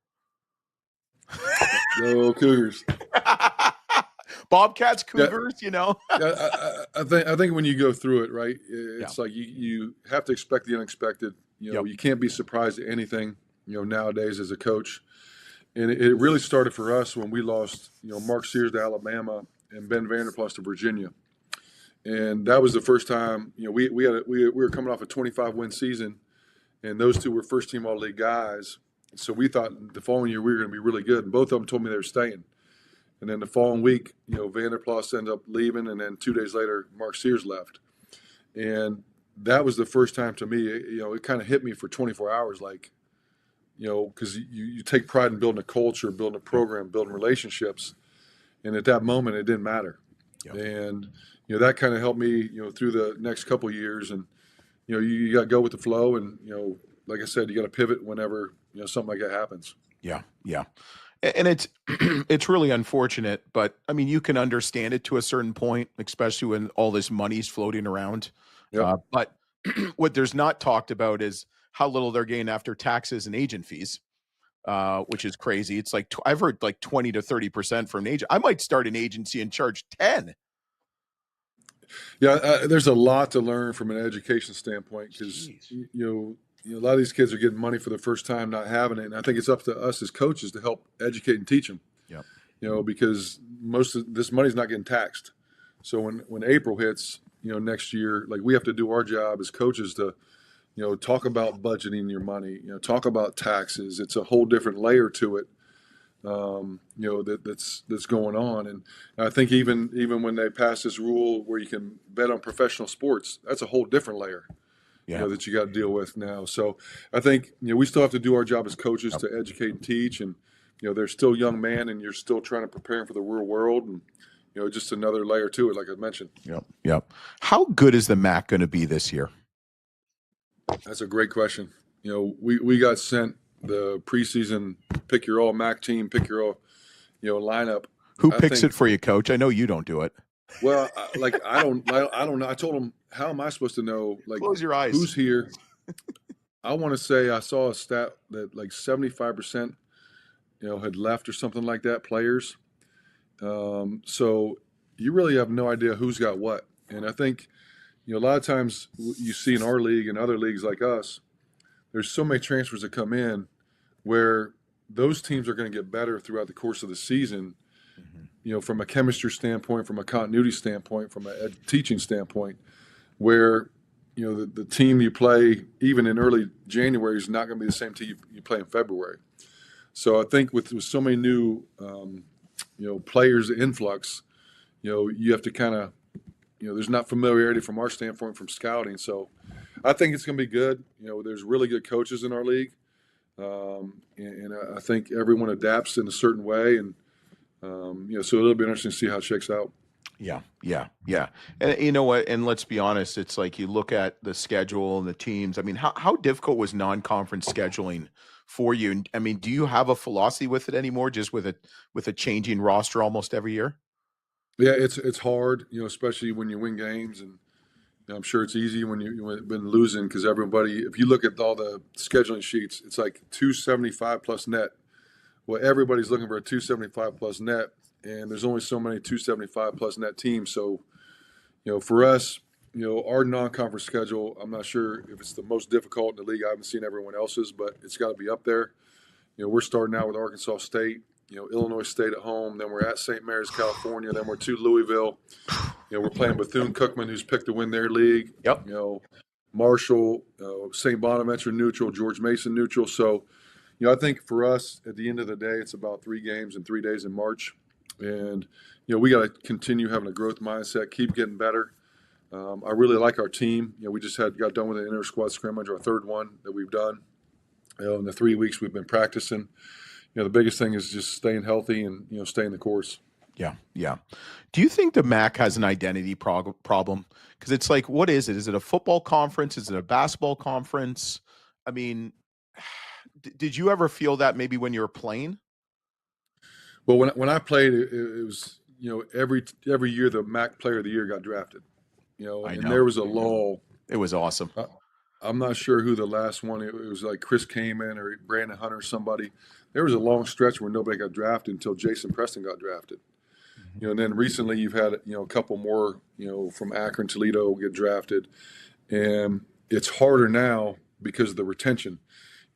Go Cougars. Bobcats, Cougars, I think when you go through it, right, it's like you have to expect the unexpected. You can't be surprised at anything, nowadays as a coach. And it really started for us when we lost, Mark Sears to Alabama and Ben Vanderplas to Virginia. And that was the first time, we were coming off a 25-win season, and those two were first-team All-League guys. So we thought the following year we were going to be really good. And both of them told me they were staying. And then the following week, Vanderplas ended up leaving, and then 2 days later, Mark Sears left. And that was the first time to me, it kind of hit me for 24 hours, like, because you take pride in building a culture, building a program, building relationships. And at that moment, it didn't matter. Yep. And, that kind of helped me, through the next couple of years. And, you got to go with the flow. And, like I said, you got to pivot whenever, something like that happens. Yeah. Yeah. And it's it's really unfortunate, but I mean, you can understand it to a certain point, especially when all this money's floating around. Yep. But what there's not talked about is how little they're getting after taxes and agent fees, which is crazy. It's like I've heard like 20 to 30% from an agent. I might start an agency and charge 10. Yeah, there's a lot to learn from an education standpoint because a lot of these kids are getting money for the first time, not having it, and I think it's up to us as coaches to help educate and teach them. Yeah, because most of this money's not getting taxed. So when April hits, next year, like we have to do our job as coaches to, talk about budgeting your money, talk about taxes. It's a whole different layer to it, that's going on. And I think even when they pass this rule where you can bet on professional sports, that's a whole different layer. That you got to deal with now. So I think, we still have to do our job as coaches to educate and teach. And, they're still young men and you're still trying to prepare them for the real world. And, just another layer to it, like I mentioned. Yep. How good is the MAC going to be this year? That's a great question. We got sent the preseason pick your all MAC team, pick your all, lineup. Who picks it for you, Coach? I know you don't do it. Well, I don't know. I told him, how am I supposed to know? Like, close your eyes. Who's here? I want to say I saw a stat that like 75%, had left or something like that. Players. So you really have no idea who's got what. And I think, a lot of times you see in our league and other leagues like us, there's so many transfers that come in where those teams are going to get better throughout the course of the season. From a chemistry standpoint, from a continuity standpoint, from a teaching standpoint, where, the team you play even in early January is not going to be the same team you play in February. So I think with so many new, players influx, you have to kind of, there's not familiarity from our standpoint from scouting. So I think it's going to be good. There's really good coaches in our league. And I think everyone adapts in a certain way. And, so it'll be interesting to see how it shakes out. Yeah. And you know what? And let's be honest, it's like you look at the schedule and the teams. I mean, how difficult was non-conference scheduling for you? And I mean, do you have a philosophy with it anymore, just with a changing roster almost every year? Yeah, it's hard, especially when you win games. And I'm sure it's easy when you've been losing because everybody, if you look at all the scheduling sheets, it's like 275 plus net. Well, everybody's looking for a 275 plus net, and there's only so many 275 plus net teams. So, for us, our non-conference schedule, I'm not sure if it's the most difficult in the league. I haven't seen everyone else's, but it's got to be up there. We're starting out with Arkansas State, Illinois State at home. Then we're at St. Mary's, California. Then we're to Louisville. We're playing Bethune-Cookman, who's picked to win their league. Yep. Marshall, St. Bonaventure neutral, George Mason neutral. So, I think for us, at the end of the day, it's about 3 games in 3 days in March. And, we got to continue having a growth mindset, keep getting better. I really like our team. We just got done with an inter-squad scrimmage, our 3rd one that we've done. In the 3 weeks we've been practicing. The biggest thing is just staying healthy and, staying the course. Yeah. Yeah. Do you think the MAC has an identity problem? Because it's like, what is it? Is it a football conference? Is it a basketball conference? I mean, did you ever feel that maybe when you were playing? Well, when I played, it was, every year the MAC Player of the Year got drafted, and there was a lull. It was awesome. I'm not sure who the last one. It was like Chris Kaman or Brandon Hunter or somebody. There was a long stretch where nobody got drafted until Jason Preston got drafted. And then recently you've had, a couple more, from Akron, Toledo get drafted. And it's harder now because of the retention.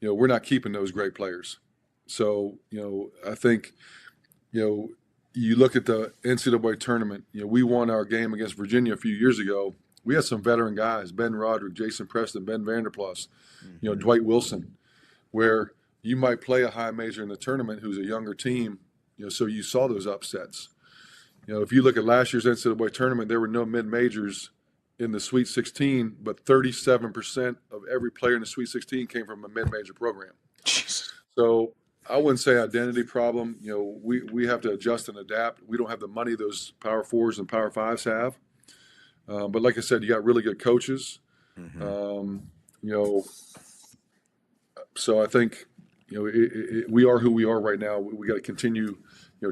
We're not keeping those great players. So, I think, you look at the NCAA tournament, we won our game against Virginia a few years ago. We had some veteran guys, Ben Roderick, Jason Preston, Ben Vanderplas, Dwight Wilson, where you might play a high major in the tournament who's a younger team, so you saw those upsets. If you look at last year's NCAA tournament, there were no mid-majors in the Sweet 16, but 37% of every player in the Sweet 16 came from a mid-major program. Jeez. So I wouldn't say identity problem. We have to adjust and adapt. We don't have the money those Power 4s and Power 5s have. But like I said, you got really good coaches. So I think, we are who we are right now. We got to continue,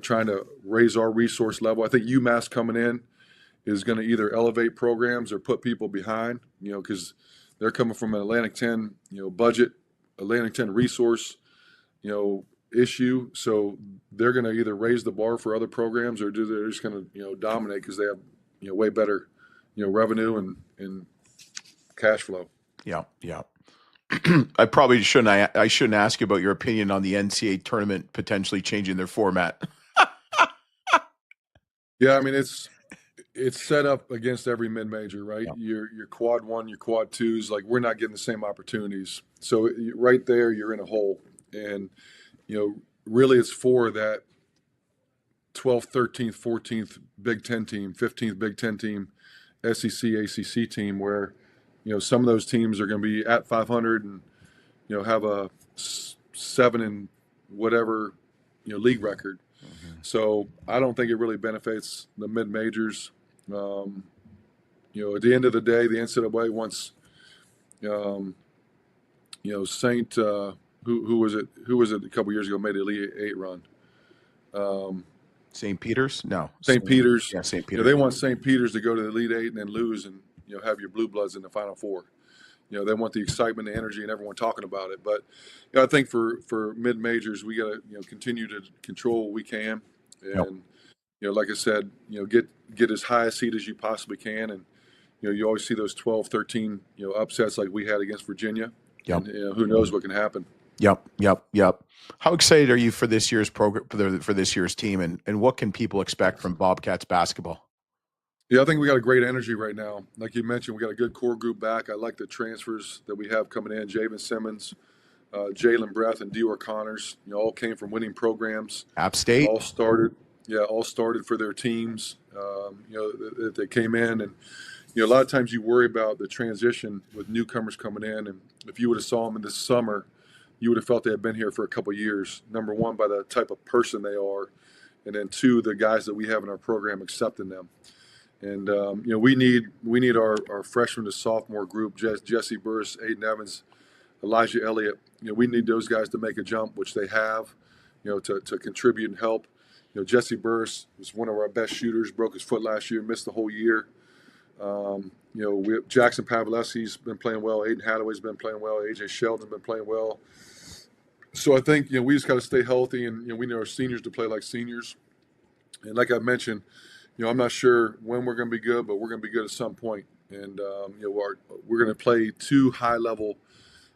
trying to raise our resource level. I think UMass coming in is going to either elevate programs or put people behind, because they're coming from an Atlantic 10, budget, Atlantic 10 resource, issue. So they're going to either raise the bar for other programs or they're just going to, dominate because they have, way better, revenue and cash flow. Yeah. Yeah. I probably shouldn't. I shouldn't ask you about your opinion on the NCAA tournament potentially changing their format. Yeah, I mean it's set up against every mid-major, right? Yeah. Your quad 1, your quad 2s, like we're not getting the same opportunities. So right there, you're in a hole, and really it's for that 12th, 13th, 14th Big Ten team, 15th Big Ten team, SEC, ACC team, where some of those teams are going to be at 500 and have a 7 and whatever league record. So I don't think it really benefits the mid majors. At the end of the day, the NCAA wants Saint who was it a couple years ago made the Elite 8 run. St. Peter's? No. St. Peter's. Yeah, St. Peter's. They want St. Peter's to go to the Elite 8 and then lose and have your blue bloods in the Final Four. They want the excitement, the energy, and everyone talking about it. But I think for mid majors, we got to continue to control what we can, and like I said, get as high a seed as you possibly can, and you always see those 12, 13 upsets like we had against Virginia. Yep. And, who knows what can happen. Yep. How excited are you for this year's program, for this year's team, and what can people expect from Bobcats basketball? Yeah, I think we got a great energy right now. Like you mentioned, we got a good core group back. I like the transfers that we have coming in. Javen Simmons, Jalen Breath, and Dior Connors, all came from winning programs. App State. All started for their teams. That they came in, and a lot of times you worry about the transition with newcomers coming in, and if you would have saw them in this summer, you would have felt they had been here for a couple of years. Number one, by the type of person they are, and then two, the guys that we have in our program accepting them. And we need our freshman to sophomore group, Jesse Burris, Aiden Evans, Elijah Elliott. We need those guys to make a jump, which they have, to contribute and help. Jesse Burris was one of our best shooters, broke his foot last year, missed the whole year. We have Jackson Pavlesky's been playing well. Aiden Hadaway's been playing well. AJ Sheldon's been playing well. So I think, we just got to stay healthy, and, we need our seniors to play like seniors. And like I mentioned, I'm not sure when we're going to be good, but we're going to be good at some point. and we're going to play two high-level,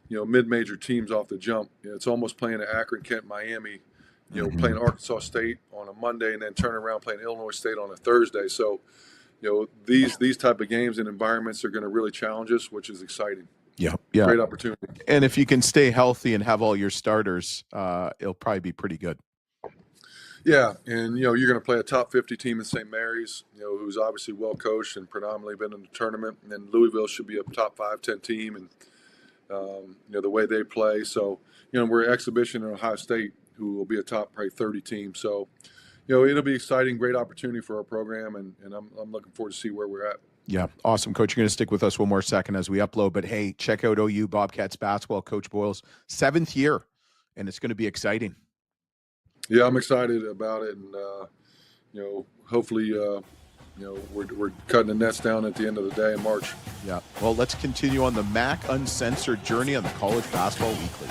mid-major teams off the jump. It's almost playing at Akron, Kent, Miami. Playing Arkansas State on a Monday and then turning around playing Illinois State on a Thursday. So, these type of games and environments are going to really challenge us, which is exciting. Yeah. Great opportunity. And if you can stay healthy and have all your starters, it'll probably be pretty good. Yeah, and you're going to play a top 50 team in St. Mary's, who's obviously well coached and predominantly been in the tournament. And then Louisville should be a top 5-10 team, and the way they play. So we're an exhibition in Ohio State, who will be a top probably 30 team. So it'll be exciting, great opportunity for our program, and I'm looking forward to see where we're at. Yeah, awesome, Coach. You're going to stick with us one more second as we upload. But hey, check out OU Bobcats basketball. Coach Boyle's 7th year, and it's going to be exciting. Yeah, I'm excited about it, and hopefully, we're cutting the nets down at the end of the day in March. Yeah. Well, let's continue on the MAC Uncensored journey on the College Basketball Weekly.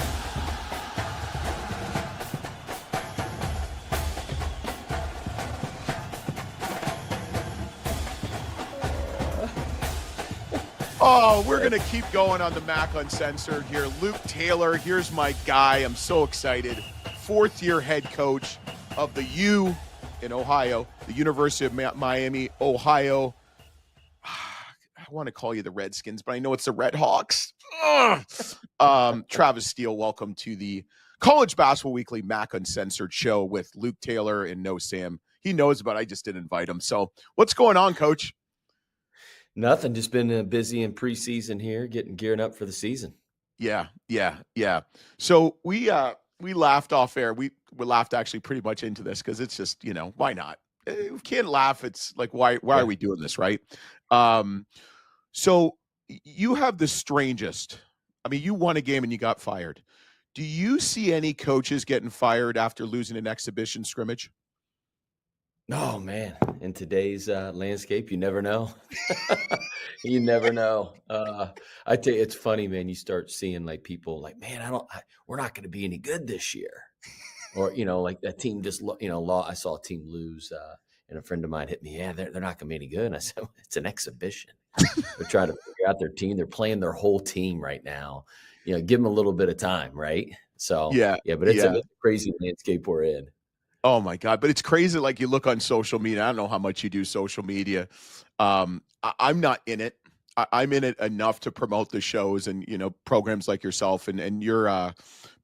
Oh, we're going to keep going on the MAC Uncensored here. Luke Taylor, here's my guy. I'm so excited. 4th-year head coach of the U in Ohio, the University of Miami, Ohio. I want to call you the Redskins, but I know it's the Red Hawks. Travis Steele, welcome to the College Basketball Weekly MAC Uncensored show with Luke Taylor and No Sam. He knows, but I just didn't invite him. So what's going on, Coach? Nothing. Just been busy in preseason here, gearing up for the season. Yeah. So we laughed off air. We laughed actually pretty much into this because it's just, why not? We can't laugh. It's like, why are we doing this, right? So you have the strangest. I mean, you won a game and you got fired. Do you see any coaches getting fired after losing an exhibition scrimmage? Oh, man. In today's landscape, you never know. You never know. I tell you, it's funny, man. You start seeing like people like, man, we're not going to be any good this year. Or, like that team just, I saw a team lose and a friend of mine hit me. Yeah, they're not going to be any good. And I said, well, it's an exhibition. They're trying to figure out their team. They're playing their whole team right now. Give them a little bit of time, right? So, but it's a crazy landscape we're in. Oh my God. But it's crazy. Like you look on social media. I don't know how much you do social media. I'm not in it. I'm in it enough to promote the shows and, programs like yourself and your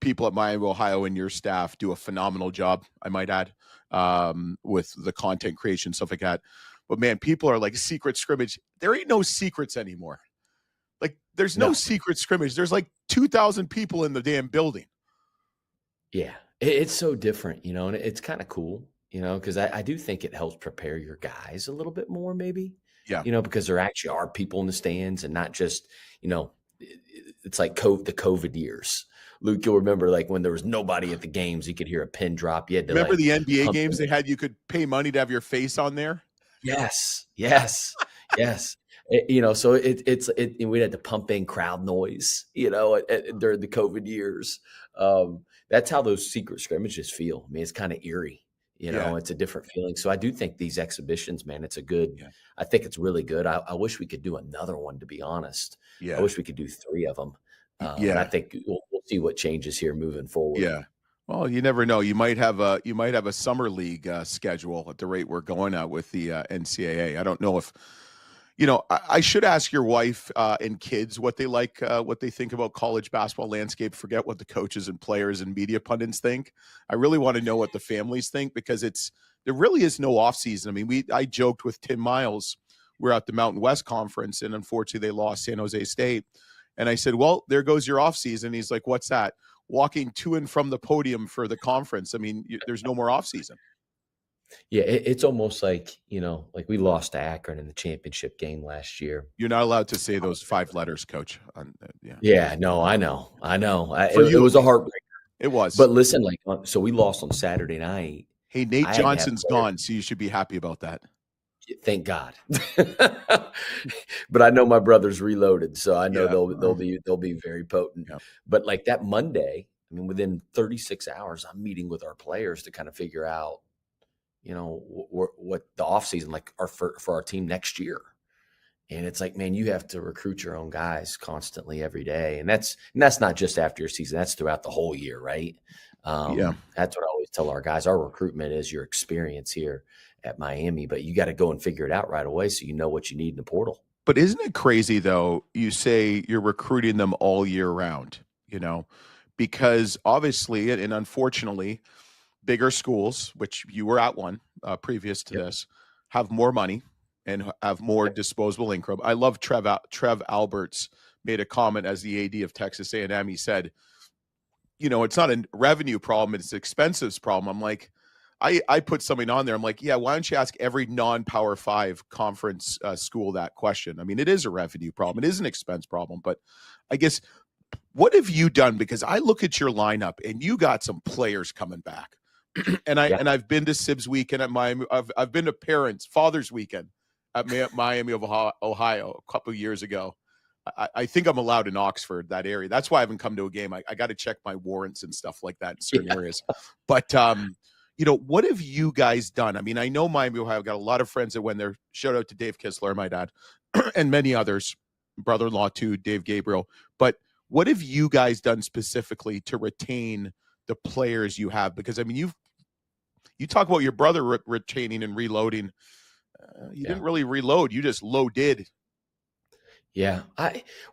people at Miami, Ohio, and your staff do a phenomenal job, I might add, with the content creation, stuff like that. But man, people are like secret scrimmage. There ain't no secrets anymore. Like there's no secret scrimmage. There's like 2,000 people in the damn building. Yeah. It's so different, and it's kind of cool, because I do think it helps prepare your guys a little bit more, maybe. Yeah. Because there actually are people in the stands and not just, it's like the COVID years. Luke, you'll remember like when there was nobody at the games, you could hear a pin drop. You had to remember the NBA games they had, you could pay money to have your face on there. Yes. So we had to pump in crowd noise, during the COVID years. That's how those secret scrimmages feel. I mean, it's kind of eerie, it's a different feeling. So I do think these exhibitions, man, I think it's really good. I wish we could do another one, to be honest. Yeah. I wish we could do 3 of them. And I think we'll see what changes here moving forward. Yeah. Well, you never know. You might have a summer league schedule at the rate we're going at with the NCAA. I don't know if, I should ask your wife and kids what they like, what they think about college basketball landscape. Forget what the coaches and players and media pundits think. I really want to know what the families think because there really is no off season. I mean, I joked with Tim Miles. We're at the Mountain West Conference, and unfortunately, they lost San Jose State. And I said, "Well, there goes your off season." He's like, "What's that?" Walking to and from the podium for the conference. I mean, there's no more off season. Yeah, it's almost like, like we lost to Akron in the championship game last year. You're not allowed to say those 5 letters, Coach. Yeah, no, I know. It was a heartbreaker. It was. But listen, so we lost on Saturday night. Hey, Nate Johnson's gone, so you should be happy about that. Thank God. But I know my brother's reloaded, so I know they'll be very potent. Yeah. But like that Monday, I mean, within 36 hours, I'm meeting with our players to kind of figure out, what the offseason like for our team next year. And it's like, man, you have to recruit your own guys constantly every day. And that's not just after your season. That's throughout the whole year, right? That's what I always tell our guys. Our recruitment is your experience here at Miami, but you got to go and figure it out right away so you know what you need in the portal. But isn't it crazy, though, you say you're recruiting them all year round, because obviously and unfortunately, bigger schools, which you were at one previous to this, have more money and have more disposable income. I love Trev Alberts made a comment as the AD of Texas A&M. He said, it's not a revenue problem, it's an expenses problem. I'm like, I put something on there. I'm like, yeah, why don't you ask every non-Power 5 conference school that question? I mean, it is a revenue problem. It is an expense problem. But I guess, what have you done? Because I look at your lineup and you got some players coming back. and I've been to Sibs weekend at Miami. I've been to Father's weekend at Miami of Ohio a couple of years ago. I think I'm allowed in Oxford, that area. That's why I haven't come to a game. I got to check my warrants and stuff like that in certain areas. But what have you guys done? I mean, I know Miami, Ohio, I've got a lot of friends that went there. Shout out to Dave Kistler, my dad, and many others, brother-in-law too, Dave Gabriel. But what have you guys done specifically to retain the players you have? Because, I mean, you talk about your brother retaining and reloading. You didn't really reload. You just loaded. Yeah,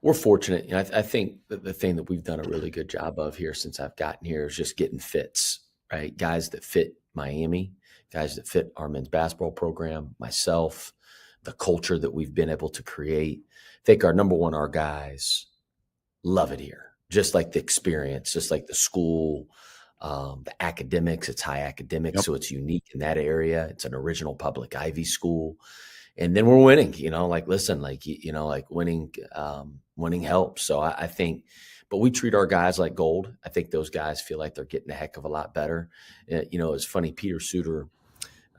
we're fortunate. I think that the thing that we've done a really good job of here since I've gotten here is just getting fits, right? Guys that fit Miami, guys that fit our men's basketball program, myself, the culture that we've been able to create. I think our guys love it here, just like the experience, just like the school, the academics. It's high academics, so it's unique in that area. It's an original public Ivy school. And then we're winning, winning helps. So I think, but we treat our guys like gold. I think those guys feel like they're getting a heck of a lot better. It's funny. Peter Suter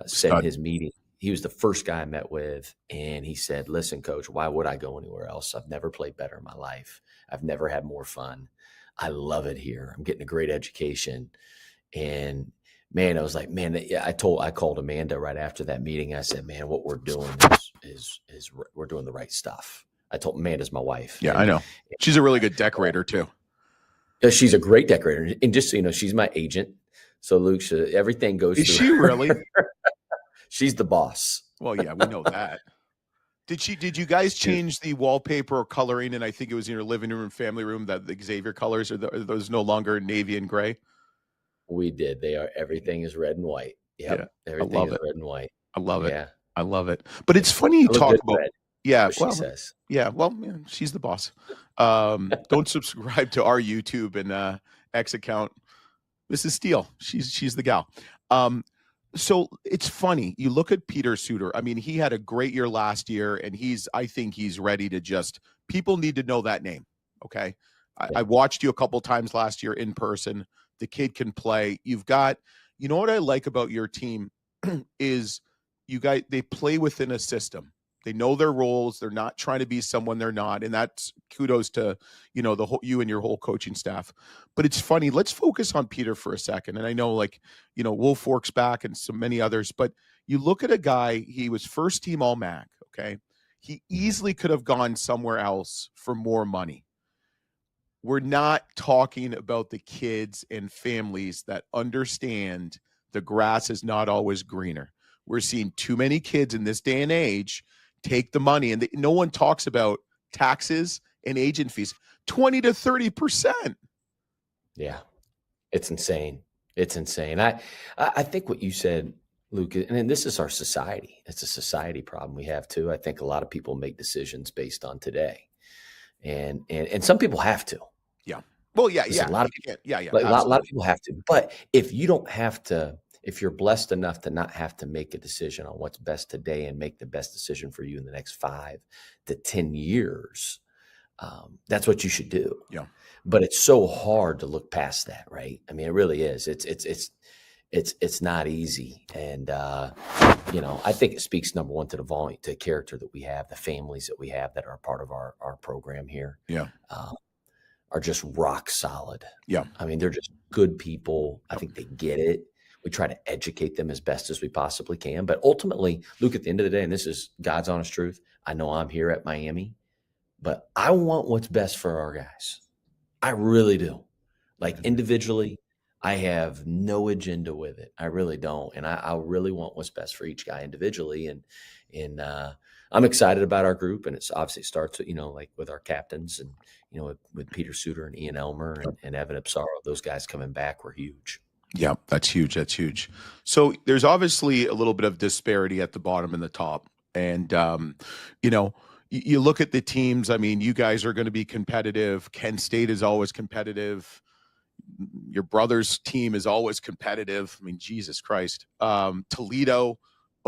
said in his meeting, he was the first guy I met with, and he said, "Listen, coach, why would I go anywhere else? I've never played better in my life. I've never had more fun. I love it here. I'm getting a great education." And man, I was like, man, I called Amanda right after that meeting. I said, man, what we're doing is we're doing the right stuff. I told Amanda's my wife. Yeah, I know. She's a really good decorator too. She's a great decorator. And just so you know, she's my agent. So Luke, everything goes through. Is she really? She's the boss. Well, yeah, we know that. Did you guys change the wallpaper or coloring? And I think it was in your living room and family room, that the Xavier colors are those no longer navy and gray? We did. Everything is red and white. Yep. Yeah, everything is red and white. I love it. Yeah. I love it. But it's funny you talk about red, she says. Yeah, well, she's the boss. Don't subscribe to our YouTube and X account. Mrs. Steele, she's the gal. So it's funny. You look at Peter Suter. I mean, he had a great year last year, and I think he's ready to people need to know that name. Okay. I watched you a couple times last year in person. The kid can play. You've got, what I like about your team is they play within a system. They know their roles. They're not trying to be someone they're not. And that's kudos to, you and your whole coaching staff. But it's funny. Let's focus on Peter for a second. And I know Wolf Fork's back and so many others, but you look at a guy, he was first team All-MAC. Okay. He easily could have gone somewhere else for more money. We're not talking about the kids and families that understand the grass is not always greener. We're seeing too many kids in this day and age take the money, and no one talks about taxes and agent fees, 20 to 30%. Yeah, it's insane. It's insane. I think what you said, Luke, and this is our society. It's a society problem we have too. I think a lot of people make decisions based on today, and some people have to. Yeah. Well, yeah. A lot of people, yeah. Like, a lot of people have to. But if you don't have to, if you're blessed enough to not have to make a decision on what's best today and make the best decision for you in the next 5 to 10 years, that's what you should do. Yeah. But it's so hard to look past that, right? I mean, it really is. It's not easy. And, I think it speaks, number one, to the volume, to the character that we have, the families that we have that are part of our program here. Yeah. Are just rock solid. Yeah. I mean, they're just good people. I think they get it. We try to educate them as best as we possibly can. But ultimately, Luke, at the end of the day, and this is God's honest truth, I know I'm here at Miami, but I want what's best for our guys. I really do. Like individually, I have no agenda with it. I really don't. And I really want what's best for each guy individually. And I'm excited about our group. And it's obviously it starts with, like with our captains and, with Peter Suter and Ian Elmer and Evan Ipsaro, those guys coming back were huge. Yeah, that's huge. That's huge. So there's obviously a little bit of disparity at the bottom and the top. And, you look at the teams. I mean, you guys are going to be competitive. Kent State is always competitive. Your brother's team is always competitive. I mean, Jesus Christ. Toledo,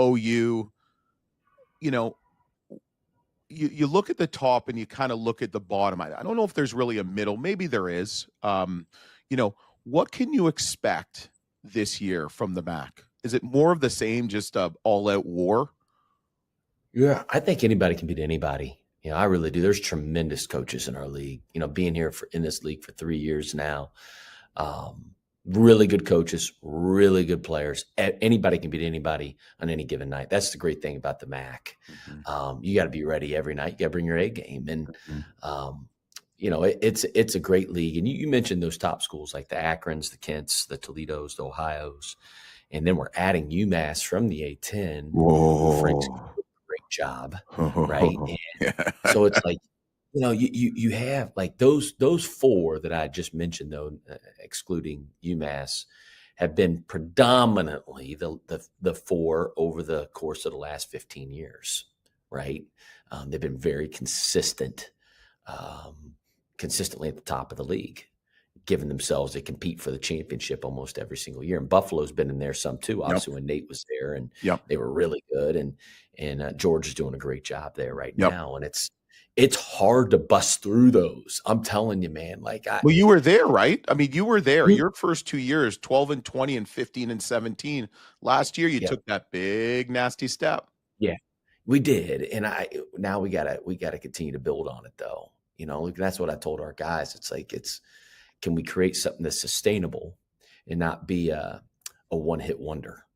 OU, you look at the top and you kind of look at the bottom. I don't know if there's really a middle. Maybe there is. What can you expect this year from the MAC? Is it more of the same, just all-out war? Yeah, I think anybody can beat anybody. I really do. There's tremendous coaches in our league. Being here in this league for 3 years now, really good coaches, really good players. Anybody can beat anybody on any given night. That's the great thing about the MAC. You got to be ready every night. You got to bring your A game, and it's a great league. And you mentioned those top schools like the Akrons, the Kents, the Toledos, the Ohios, and then we're adding UMass from the A10. Whoa. Frank's doing a great job, right? And so it's like, you have like those four that I just mentioned, though, excluding UMass, have been predominantly the four over the course of the last 15 years, right? They've been very consistently at the top of the league, given themselves to compete for the championship almost every single year. And Buffalo's been in there some too, obviously when Nate was there, and they were really good. And George is doing a great job there right now. And it's hard to bust through those. I'm telling you, man. Well, you were there, right? I mean, you were there. Your first 2 years, 12 and 20 and 15 and 17. Last year, you took that big, nasty step. Yeah, we did. And now we gotta continue to build on it, though. That's what I told our guys. It's like, can we create something that's sustainable and not be a one-hit wonder?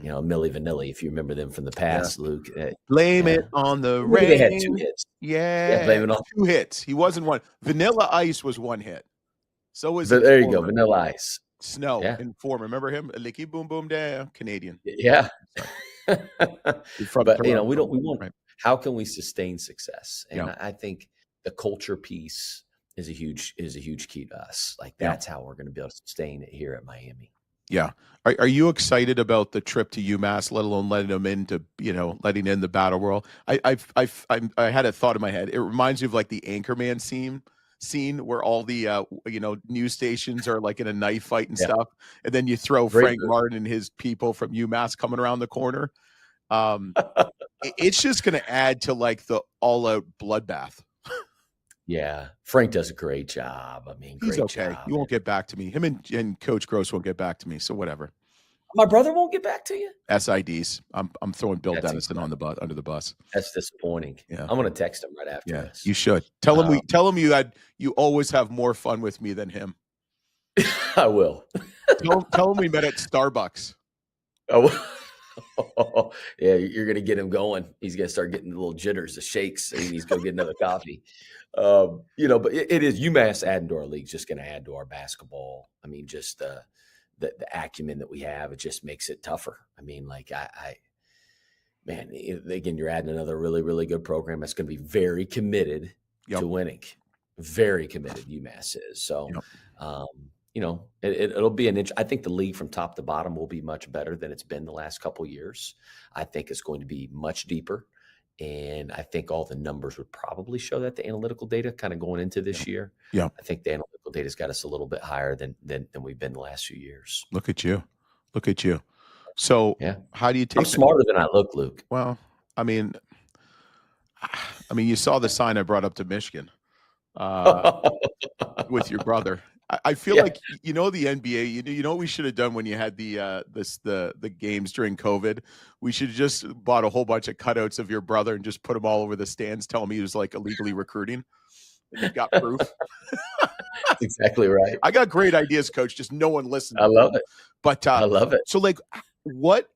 Milli Vanilli, if you remember them from the past, Luke. Blame it on the rain. They had 2 hits. Yeah, blame it on 2 hits. He wasn't one. Vanilla Ice was 1 hit. So was there you go, Vanilla Ice. Snow in form. Remember him? Licky boom boom down, Canadian. Yeah. But we want. Right. How can we sustain success? And I think the culture piece is a huge key to us. Like that's how we're going to be able to sustain it here at Miami. Yeah. Are you excited about the trip to UMass, let alone letting them into, letting in the battle world? I had a thought in my head. It reminds me of like the Anchorman scene where all the, news stations are like in a knife fight and stuff. And then you throw Frank Martin and his people from UMass coming around the corner. It's just going to add to like the all out bloodbath. Yeah, Frank does a great job. I mean, he's okay. Job. He won't get back to me. Him and Coach Gross won't get back to me. So whatever. My brother won't get back to you. SIDs. I'm throwing Bill Dennison under the bus. That's disappointing. Yeah, I'm going to text him right after this. You should tell him you always have more fun with me than him. I will. tell him we met at Starbucks. Oh, yeah, you're going to get him going. He's going to start getting the little jitters, the shakes, and he's going to get another coffee. But it is UMass adding to our league, just going to add to our basketball. I mean, just the acumen that we have, it just makes it tougher. I mean, like man, again, you're adding another really, really good program that's going to be very committed to winning. Very committed, UMass is. So, it'll be I think the league from top to bottom will be much better than it's been the last couple of years. I think it's going to be much deeper. And I think all the numbers would probably show that, the analytical data kind of going into this year. Yeah. I think the analytical data's got us a little bit higher than we've been the last few years. Look at you. So how do you take I'm smarter than I look, Luke. Well, I mean, you saw the sign I brought up to Michigan with your brother. I feel like the NBA. You know what we should have done when you had the games during COVID. We should have just bought a whole bunch of cutouts of your brother and just put them all over the stands. Tell him he was like illegally recruiting. And you got proof. That's exactly right. I got great ideas, Coach. Just no one listens. I love it. But I love it. so, like, what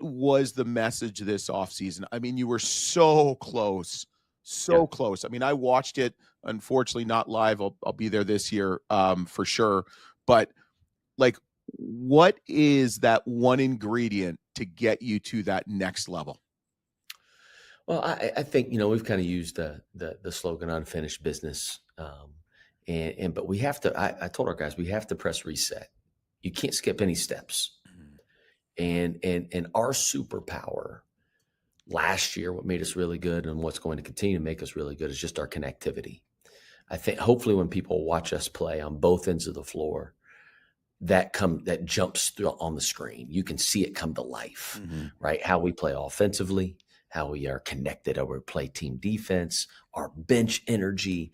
was the message this offseason? I mean, you were so close, so close. I mean, I watched it. Unfortunately, not live. I'll be there this year, for sure. But like, what is that one ingredient to get you to that next level? Well, I think, we've kind of used the slogan unfinished business. But we have to, I told our guys, we have to press reset. You can't skip any steps. And our superpower last year, what made us really good and what's going to continue to make us really good is just our connectivity. I think hopefully when people watch us play on both ends of the floor, that jumps through on the screen. You can see it come to life, right? How we play offensively, how we are connected, how we play team defense, our bench energy.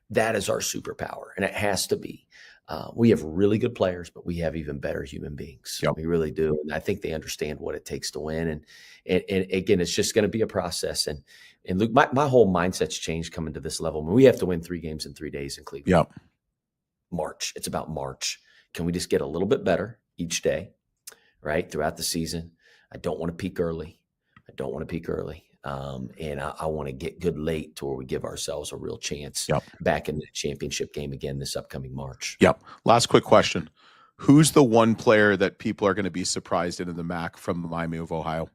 That is our superpower, and it has to be. We have really good players, but we have even better human beings. Yep. We really do. And I think they understand what it takes to win. And again, it's just going to be a process. And Luke, my whole mindset's changed coming to this level. I mean, we have to win 3 games in 3 days in Cleveland. Yep. March. It's about March. Can we just get a little bit better each day, right? Throughout the season. I don't want to peak early. And I want to get good late to where we give ourselves a real chance back in the championship game again this upcoming March. Yep. Last quick question. Who's the one player that people are going to be surprised in the MAC from the Miami of Ohio?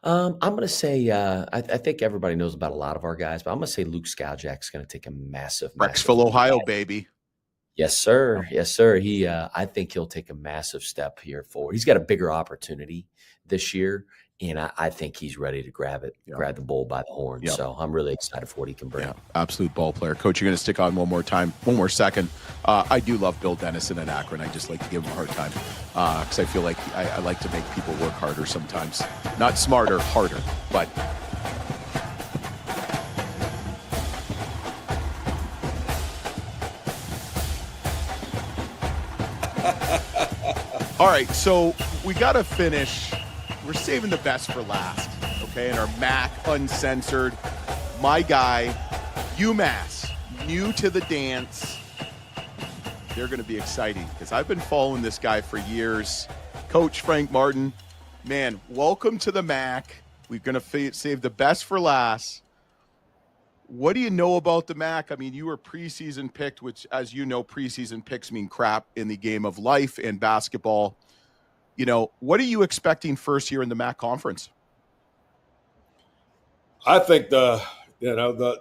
I'm going to say, I think everybody knows about a lot of our guys, but I'm going to say Luke Skowjak's going to take a massive Brecksville, Ohio, baby. Yes, sir. Yes, sir. I think he'll take a massive step here forward. He's got a bigger opportunity this year, and I think he's ready to grab the bull by the horn. Yep. So I'm really excited for what he can bring. Yeah, absolute ball player. Coach, you're going to stick on one more second. I do love Bill Dennison at Akron. I just like to give him a hard time because I feel like I like to make people work harder sometimes. Not smarter, harder, but... All right, so we got to finish. We're saving the best for last, okay? In our MAC Uncensored, my guy, UMass, new to the dance. They're going to be exciting because I've been following this guy for years. Coach Frank Martin, man, welcome to the MAC. We're going to save the best for last. What do you know about the MAC? I mean, you were preseason picked, which, as you know, preseason picks mean crap in the game of life and basketball. What are you expecting first year in the MAC conference? I think the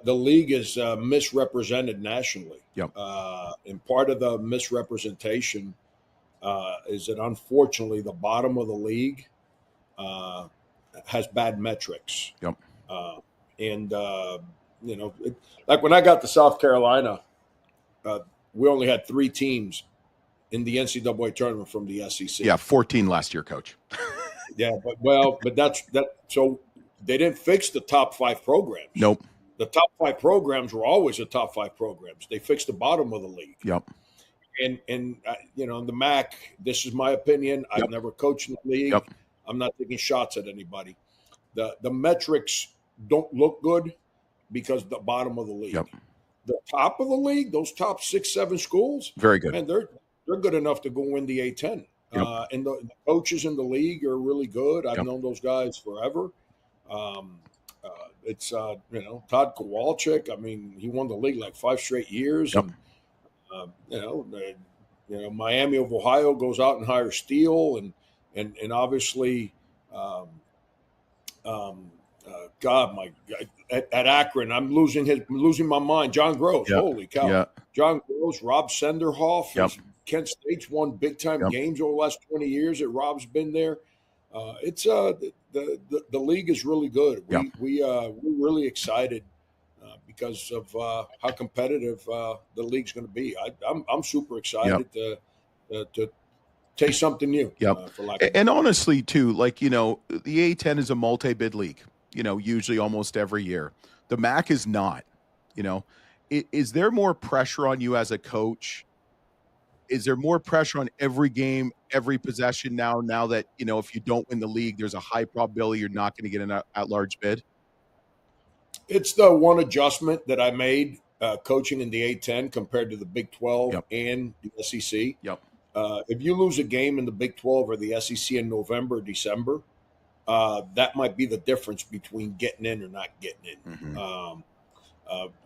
league is misrepresented nationally. Yep. And part of the misrepresentation is that unfortunately the bottom of the league has bad metrics. Yep. Like when I got to South Carolina, we only had 3 teams in the NCAA tournament from the SEC. Yeah, 14 last year, Coach. Yeah, but that's that. So they didn't fix the top 5 programs. Nope. The top 5 programs were always the top 5 programs. They fixed the bottom of the league. Yep. And the MAC, this is my opinion. I've never coached in the league. Yep. I'm not taking shots at anybody. The metrics don't look good because the bottom of the league. Yep. The top of the league, those top 6, 7 schools, very good. Man, they're good enough to go win the A-10. Yep. And the coaches in the league are really good. I've known those guys forever. It's Todd Kowalczyk. I mean, he won the league like 5 straight years. Yep. And Miami of Ohio goes out and hires Steele, and obviously, at Akron, I'm losing my mind. John Gross, holy cow! Yeah. John Gross, Rob Senderhoff. Yep. Kent State's won big time games over the last 20 years that Rob's been there. The league is really good. We're really excited because of how competitive the league's going to be. I'm super excited to taste something new. And honestly, too, the A-10 is a multi-bid league. Usually almost every year. The MAC is not. Is there more pressure on you as a coach? Is there more pressure on every game, every possession now that, if you don't win the league, there's a high probability you're not going to get an at-large bid? It's the one adjustment that I made coaching in the A-10 compared to the Big 12 Yep. and the SEC. Yep. If you lose a game in the Big 12 or the SEC in November or December, that might be the difference between getting in or not getting in. Mm-hmm.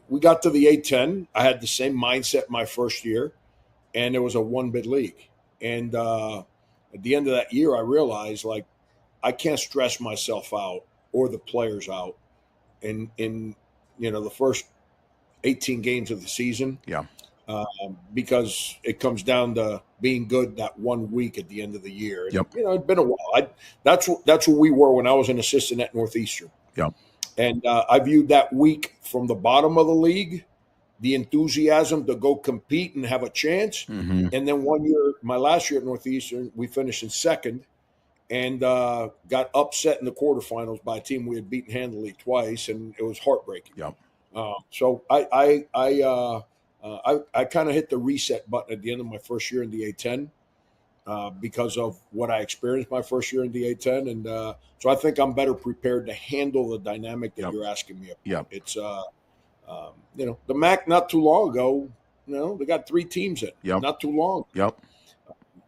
We got to the A-10. I had the same mindset my first year, and it was a one-bid league. And at the end of that year, I realized, like, I can't stress myself out or the players out in the first 18 games of the season. Yeah. Because it comes down to being good that 1 week at the end of the year. And, Yep. It's been a while. That's what we were when I was an assistant at Northeastern. Yep. And I viewed that week from the bottom of the league, the enthusiasm to go compete and have a chance. Mm-hmm. And then 1 year, my last year at Northeastern, we finished in second and got upset in the quarterfinals by a team we had beaten handily twice, and it was heartbreaking. Yep. So I kind of hit the reset button at the end of my first year in the A-10 because of what I experienced my first year in the A-10. And so I think I'm better prepared to handle the dynamic that Yep. you're asking me about. Yep. It's, the MAC not too long ago, they got 3 teams in. Yep. Not too long. Yep.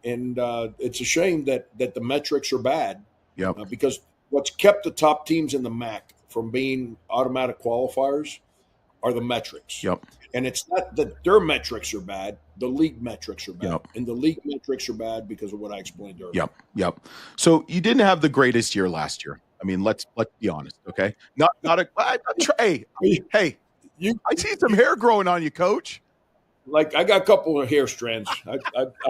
And it's a shame that the metrics are bad. Yep. Because what's kept the top teams in the MAC from being automatic qualifiers are the metrics. Yep. And it's not that their metrics are bad, the league metrics are bad. Yep. And the league metrics are bad because of what I explained earlier. Yep. So you didn't have the greatest year last year. I mean, let's be honest, okay? Hey, I see some hair growing on you, Coach. Like, I got a couple of hair strands. I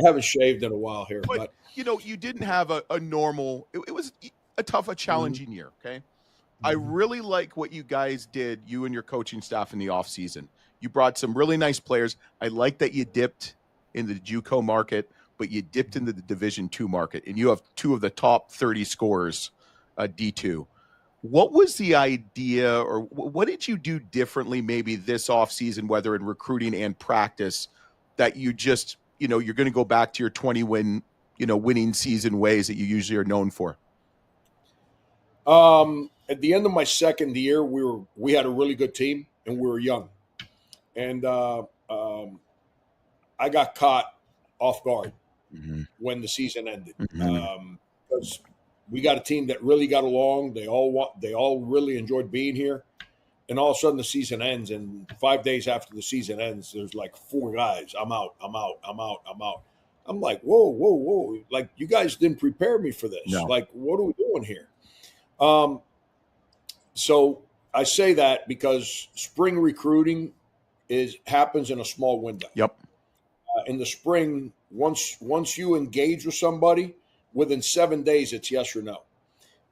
haven't shaved in a while here, but you didn't have a normal. It was a challenging year. Okay, I really like what you guys did, you and your coaching staff in the off season. You brought some really nice players. I like that you dipped in the JUCO market, but you dipped into the Division II market, and you have 2 of the top 30 scorers, D2. What was the idea, or what did you do differently maybe this offseason, whether in recruiting and practice, that you just, you're going to go back to your winning season ways that you usually are known for? At the end of my second year, we had a really good team, and we were young. And I got caught off guard when the season ended. Because we got a team that really got along. They all really enjoyed being here. And all of a sudden the season ends, and 5 days after the season ends, there's like 4 guys. I'm out. I'm like, whoa. Like, you guys didn't prepare me for this. No. Like, what are we doing here? So I say that because spring recruiting happens in a small window. Yep. In the spring, once you engage with somebody, within 7 days, it's yes or no.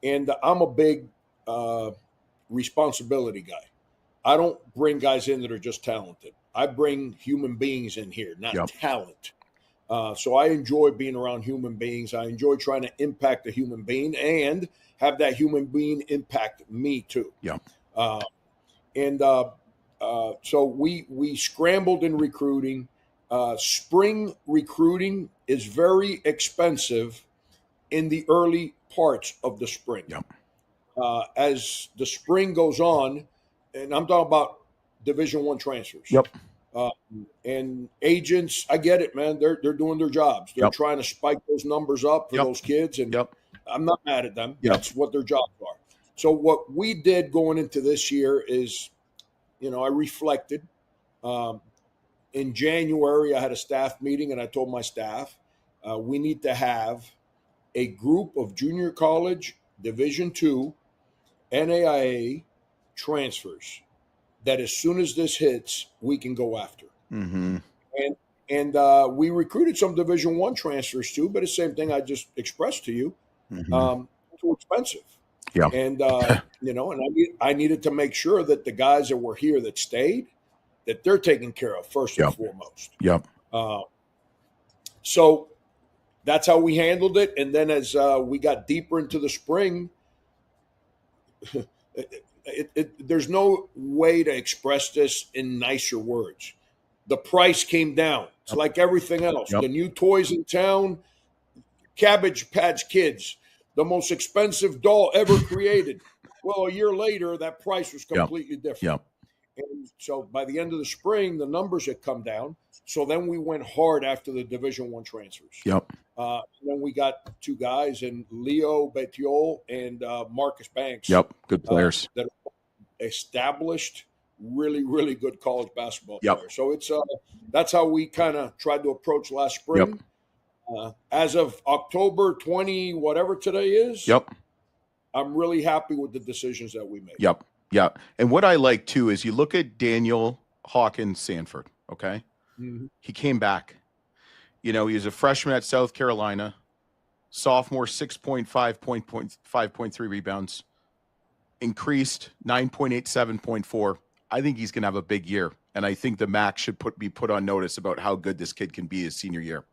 And I'm a big responsibility guy. I don't bring guys in that are just talented. I bring human beings in here, not talent. So I enjoy being around human beings. I enjoy trying to impact a human being and have that human being impact me too. Yeah. So we scrambled in recruiting. Spring recruiting is very expensive in the early parts of the spring. Yep. As the spring goes on, and I'm talking about Division I transfers. Yep. And agents, I get it, man. They're doing their jobs. They're trying to spike those numbers up for those kids, and I'm not mad at them. That's what their jobs are. So what we did going into this year is, I reflected. In January, I had a staff meeting, and I told my staff, we need to have a group of junior college, Division II, NAIA transfers that as soon as this hits, we can go after. Mm-hmm. And we recruited some Division I transfers too, but the same thing I just expressed to you. Mm-hmm. Too expensive. Yeah. And and I needed to make sure that the guys that were here that stayed, that they're taken care of first and foremost. Yep. So that's how we handled it. And then as we got deeper into the spring, there's no way to express this in nicer words. The price came down. It's like everything else. The new toys in town, Cabbage Patch Kids, the most expensive doll ever created. Well, a year later, that price was completely different. And so by the end of the spring, the numbers had come down. So then we went hard after the Division I transfers. Yep. And then we got two guys, and Leo Betiol and Marcus Banks. Yep. Good players. That are established, really, really good college basketball Yep. players. So it's that's how we kind of tried to approach last spring. Yep. As of October 20, whatever today is. Yep. I'm really happy with the decisions that we made. Yep. Yeah. And what I like too is you look at Daniel Hawkins Sanford. Okay. Mm-hmm. He came back. He was a freshman at South Carolina, sophomore, 6.5 5.3 rebounds, increased 9.8, 7.4. I think he's going to have a big year. And I think the MAC should be put on notice about how good this kid can be his senior year.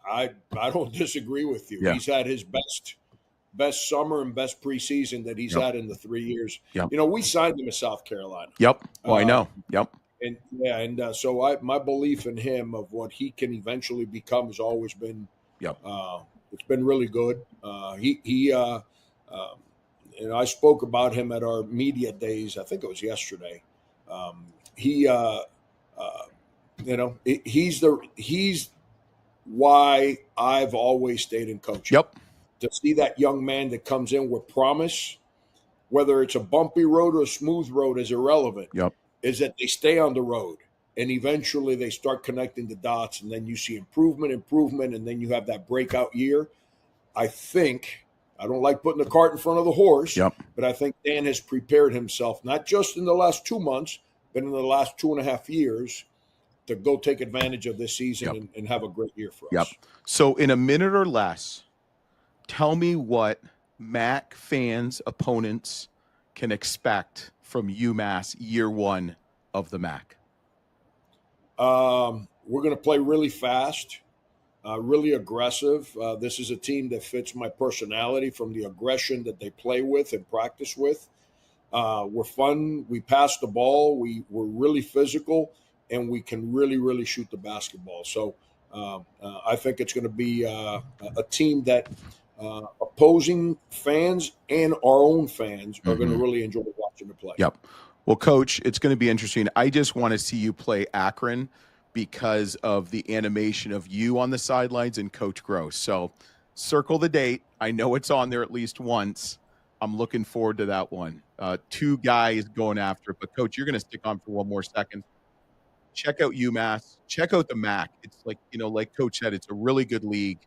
I don't disagree with you. Yeah. He's had his best summer and best preseason that he's had in the 3 years. Yep. We signed him in South Carolina. Yep. Oh, I know. Yep. And so my belief in him of what he can eventually become has always been, it's been really good. And I spoke about him at our media days. I think it was yesterday. He's why I've always stayed in coaching. Yep. To see that young man that comes in with promise, whether it's a bumpy road or a smooth road is irrelevant. Yep. Is that they stay on the road and eventually they start connecting the dots, and then you see improvement, and then you have that breakout year. I don't like putting the cart in front of the horse, but I think Dan has prepared himself, not just in the last 2 months, but in the last 2.5 years, to go take advantage of this season and have a great year for us. So in a minute or less, tell me what MAC fans, opponents can expect from UMass year one of the MAC. We're going to play really fast, really aggressive. This is a team that fits my personality from the aggression that they play with and practice with. We're fun. We pass the ball. We're really physical, and we can really, really shoot the basketball. So I think it's going to be a team that opposing fans and our own fans are going to really enjoy watching the play. Yep. Well, Coach, it's going to be interesting. I just want to see you play Akron because of the animation of you on the sidelines and Coach Gross. So circle the date. I know it's on there at least once. I'm looking forward to that one. 2 guys going after it. But, Coach, you're going to stick on for one more second. Check out UMass. Check out the MAC. It's like, like Coach said, it's a really good league.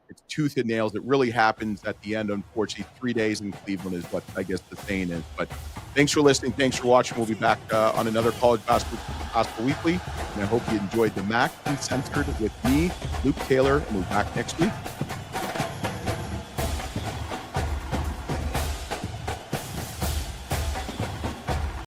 It's tooth and nails. It really happens at the end. Unfortunately, 3 days in Cleveland is what I guess the saying is. But thanks for listening. Thanks for watching. We'll be back on another College Basketball Weekly. And I hope you enjoyed the MAC Uncensored with me, Luke Taylor, and we'll be back next week.